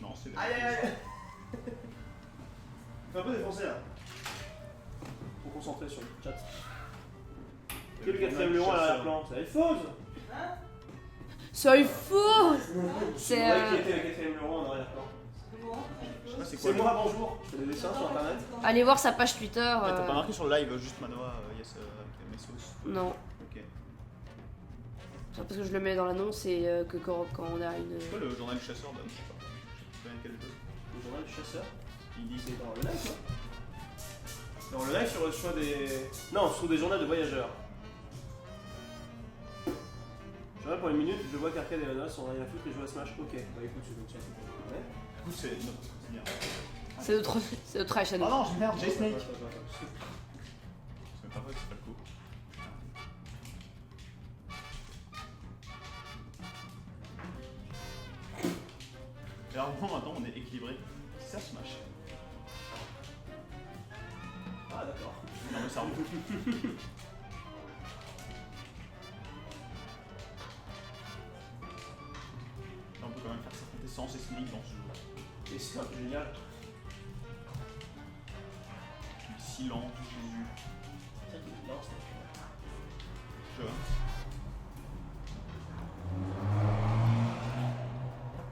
Non, c'est Aïe aïe aïe! Fais un peu défoncer là. Faut concentrer sur le chat. Quel est le quatrième luron à l'arrière-plan? C'est Alphonse! C'est fou. C'est. Qui était le quatrième luron en arrière-plan? Je sais pas c'est quoi. C'est moi, bonjour! Je fais des dessins sur internet. Allez voir sa page Twitter. Ouais, t'as pas marqué sur le live juste Manoa, yes, avec mes sauces. Non. Ok. C'est parce que je le mets dans l'annonce et que quand on a une. C'est quoi le journal du chasseur là? Je sais pas. Je sais pas quel jeu. Le journal du chasseur. Il dit C'est dans le live, quoi. Dans le live sur le choix des. Non, sur des journaux de voyageurs. Journal pour une minute, je vois qu'Arcade et Manoa sont rien à foutre et jouent à Smash. Ok, bah écoute, je vais tiens, ouais. Du coup, c'est notre quotidien. C'est notre trash à nous. Oh non, j'ai merde, j'ai Snake. Attends, attends, attends. C'est même pas vrai que c'est pas le coup. Et alors, maintenant, on est équilibré. C'est ça, Smash. Ah, d'accord. Non, mais ça remonte. Là, on peut quand même faire certaines essences et Snake dans ce jeu. Et c'est un peu génial. si lent, Jésus. Non, c'était. Je.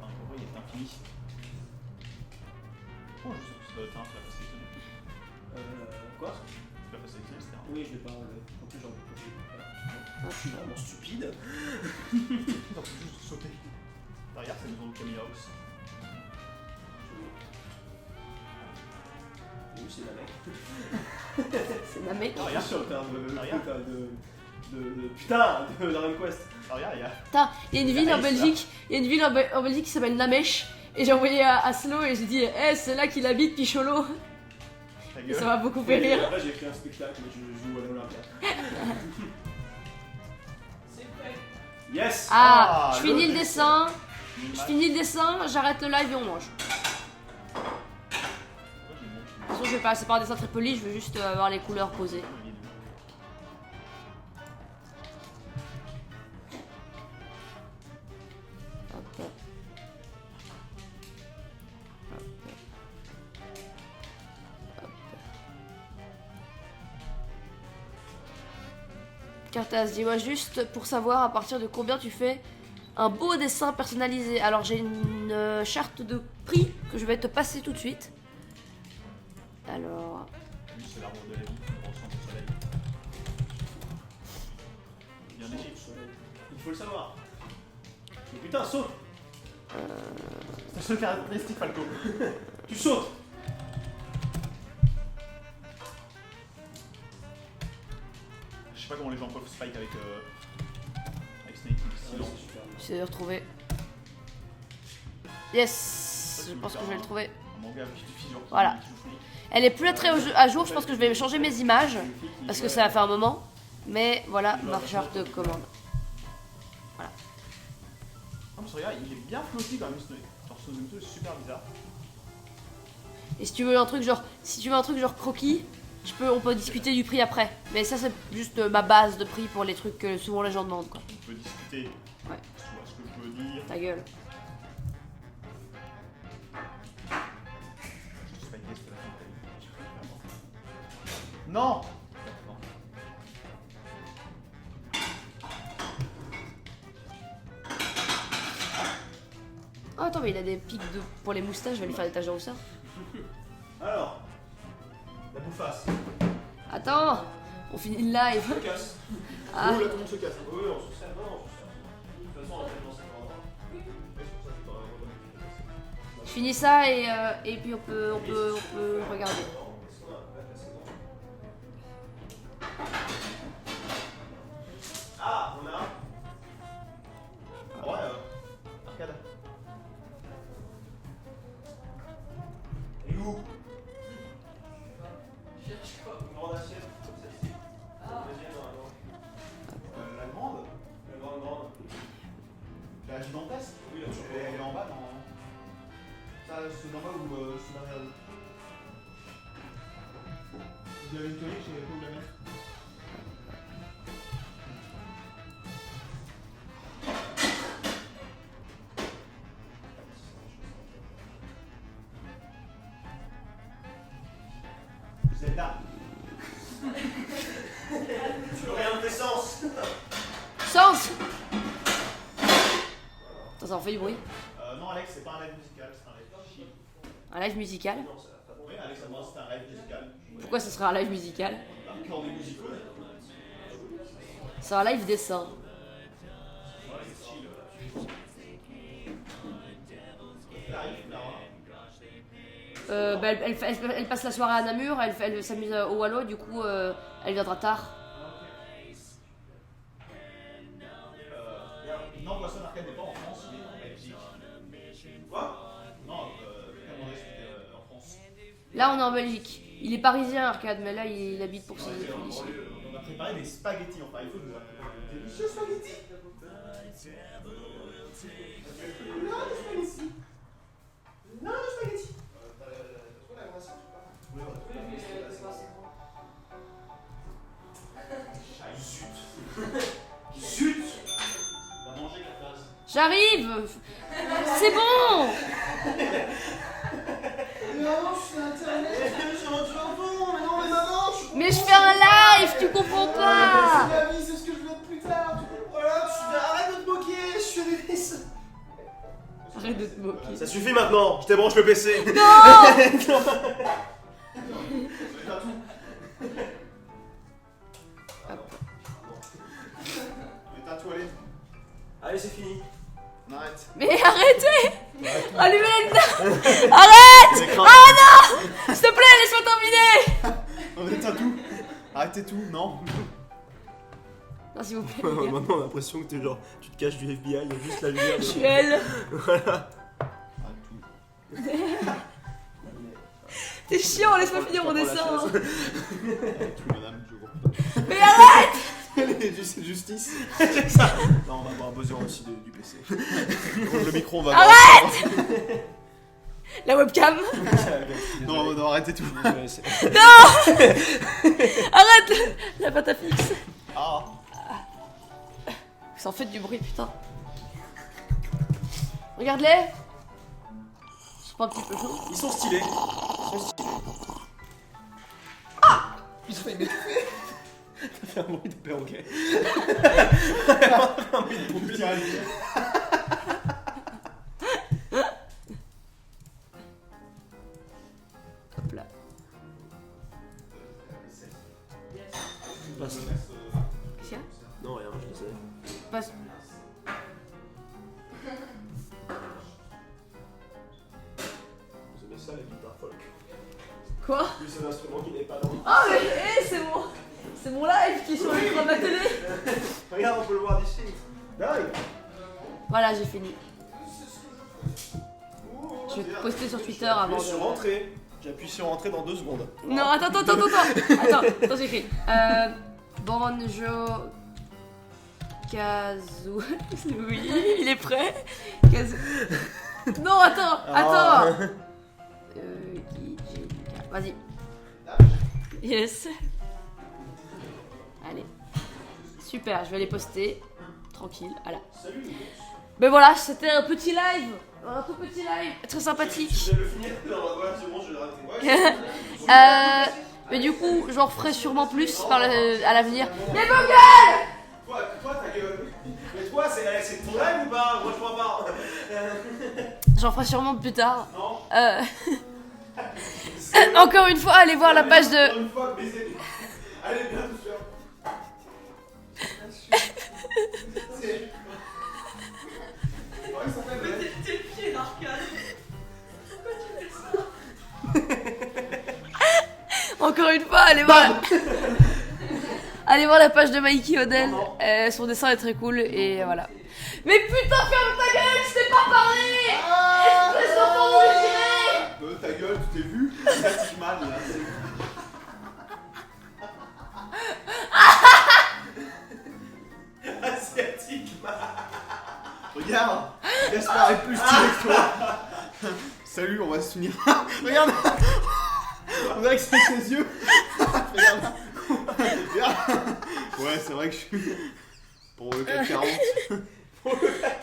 Enfin, pour vrai, il est infini. Oh, je sais que ça doit être un, tu l'as pas sélectionné. Quoi? Tu l'as pas sélectionné, c'était un. Oui, je l'ai pas enlevé. En plus, j'en ai pas. Je suis vraiment stupide. T'as juste sauté. Derrière, c'est le maison de Camille House. Oui, c'est la mec. C'est ma mec. Derrière, Sur le terme Derrière. Putain, de Dragon Quest. derrière, il y a. Putain, il y a une ville en Nice, là. Belgique. Il y a une ville en Belgique qui s'appelle Namesh. Et j'ai envoyé à Slow et j'ai dit, c'est là qu'il habite, Picholo. Ta Et gueule. ça m'a beaucoup fait Et rire. après, j'ai écrit un spectacle, mais je joue à l'Olympia. C'est prêt. Yes! Ah, je le finis le dessin. Je Minimal. finis le dessin, j'arrête le live et on mange. Pourquoi j'ai mon- De toute façon, je vais pas passer par un dessin très poli, je veux juste avoir les couleurs posées. Hop, hop. Hop, hop. Cartas, dis-moi juste pour savoir à partir de combien tu fais un beau dessin personnalisé. Alors j'ai une charte de prix que je vais te passer tout de suite. Alors, Lui, c'est l'arbre de la vie, on ressent le soleil. Bien écrit. Il faut le savoir. Mais putain, saute! C'est la seule caractéristique, Falco. Tu sautes! Je sais pas comment les gens peuvent spike avec Snake, il est si lent. super. j'essaie de retrouver. Yes, je pense que je vais le trouver. Un manga avec une fille genre qui Voilà. joue Snake. Elle est plus très à jour, je pense que je vais changer mes images parce que ça a fait un moment. Mais voilà ma charte de commande. Non, mais regarde, il est bien flotti quand même, Snake. Genre, ce Naruto est super bizarre. Et si tu veux un truc genre, croquis, on peut discuter du prix après. Mais ça c'est juste ma base de prix pour les trucs que souvent les gens demandent quoi. On peut discuter. Ouais. Tu vois ce que je veux dire. Ta gueule. Je te spike ce que la fin de ta vie. Non. Non. Oh attends mais il a des pics pour les moustaches, je vais lui faire des taches de rousseur. Alors, la bouffasse. Attends, on finit le live. On se casse. Ah. Oh là, tout le monde se casse. Oui, on se casse. Non, on se casse. De toute façon, on va faire ça pour avoir. Oui, c'est pour ça que je dois avoir Je finis ça et puis on peut regarder. Ah, on a. Ah ouais, arcade. Et où? Cherche pas. Une grande assiette, comme celle-ci. Ah. Deuxième, normalement. La grande. La grande. La gigantesque. Oui, la turbo. Elle est en bas dans. Ça, c'est en bas ou c'est derrière vous? Vous avez une théorie, je sais pas où la mettre. Zelda. Tu veux rien de tes sens? Sens. Attends, ça en fait du bruit. Non, Alex, c'est pas un live musical, c'est un live chill. Un live musical. Non, ça va pas. Oui, Alex, moi, c'est un live musical. Pourquoi ce serait un live musical? Quand on est musicaux, C'est un live dessin. voilà, c'est chill. Elle arrive, Clara. Bah, elle passe la soirée à Namur, elle s'amuse au Wallo, du coup elle viendra tard. Non, Boisson Arcade n'est pas en France, il est en Belgique. Quoi? Non, comment c'était en France. Là on est en Belgique. Il est parisien Arcade, mais là il habite pour ses études ici. On a préparé des spaghettis, enfin il faut nous apprendre. Des délicieux spaghettis. Non, le spaghetti. Non, le spaghetti. T'as trouvé la glace ou pas? Oui, on a Oui, mais c'est pas assez grand. Zut. Zut. On va manger la tasse. J'arrive. C'est bon. Mais maman, je suis sur internet. Je suis en fond, mais non, mais maman. tu comprends C'est pas. ma vie, c'est ce que je veux être plus tard. Voilà, arrête de te moquer, je suis Alice. Arrête de te moquer. Ça suffit maintenant, je débranche le PC. Non. Mais t'as toilé. Allez, c'est fini. On arrête. Mais arrêtez. Allumez la lumière. Arrête. Ah non. S'il te plaît, laisse-moi terminer. On est à tout. Arrêtez tout, non. Non, s'il vous plaît. les gars. Maintenant, on a l'impression que t'es genre, tu te caches du FBI, il y a juste la lumière. Je suis elle. Voilà. Arrête tout. T'es chiant, laisse-moi finir mon dessin. Arrête tout, madame, je vois. Mais arrête. C'est justice. C'est ça. Non, on va avoir besoin aussi du PC. Donc, le micro, on va Arrête. La webcam. Non, non, arrêtez tout. Arrête. La pâte à fixe. Ah. Ça en fait du bruit, putain. Regarde-les. C'est pas un petit peu chaud. Ils sont stylés. Ils ont failli m'étouffer. T'as fait un bruit de perroquet. Un bruit de pompier. Hop là. Passe. Qu'est-ce qu'il y a? Non, rien, je le sais. Passe. Vous aimez ça, les guitares folk? Quoi? Lui, c'est l'instrument qui n'est pas dans. Ah mais c'est mon live qui est sur l'écran de ma télé. Regarde, on peut le voir d'ici. Dingue. Voilà, j'ai fini. Je vais te poster sur Twitter avant J'appuie sur de... entrée. J'appuie sur entrée dans 2 secondes. Non, attends, j'écris. Bonjour... Kazou... Oui, il est prêt. Kazou... Non, attends. Vas-y. Yes. Allez. Super, je vais les poster. Tranquille, voilà. Mais voilà, c'était un petit live. Un tout petit live. Très sympathique. Je vais le finir. Non, ouais, c'est bon, je l'ai raté. Mais du coup, j'en referai sûrement plus à l'avenir. Mais vos gueules! Toi, ta gueule. Mais toi, c'est ton live ou pas? Moi, je crois pas. J'en ferai sûrement plus tard. Non. Encore une fois, allez voir la page de... Une fois, baiser. Allez, bien tout sûr. Tes pieds l'arcade. Encore une fois, allez voir... Allez voir la page de Mikey Odell. Son dessin est très cool et voilà. Mais putain, ferme ta gueule, je t'ai pas parlé! Espèce d'enfant de Ta gueule, tu t'es vu? Static Man, là. Asiatique. Regarde, Gaspard est plus stylé que toi. Salut, on va se finir. Regarde, on dirait que c'est ses yeux. Regarde. Ouais, c'est vrai que je suis pour le 440.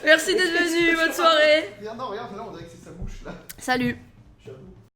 Merci d'être venu, bonne soirée. Regarde, non, regarde, là, on dirait que c'est sa bouche là. Salut.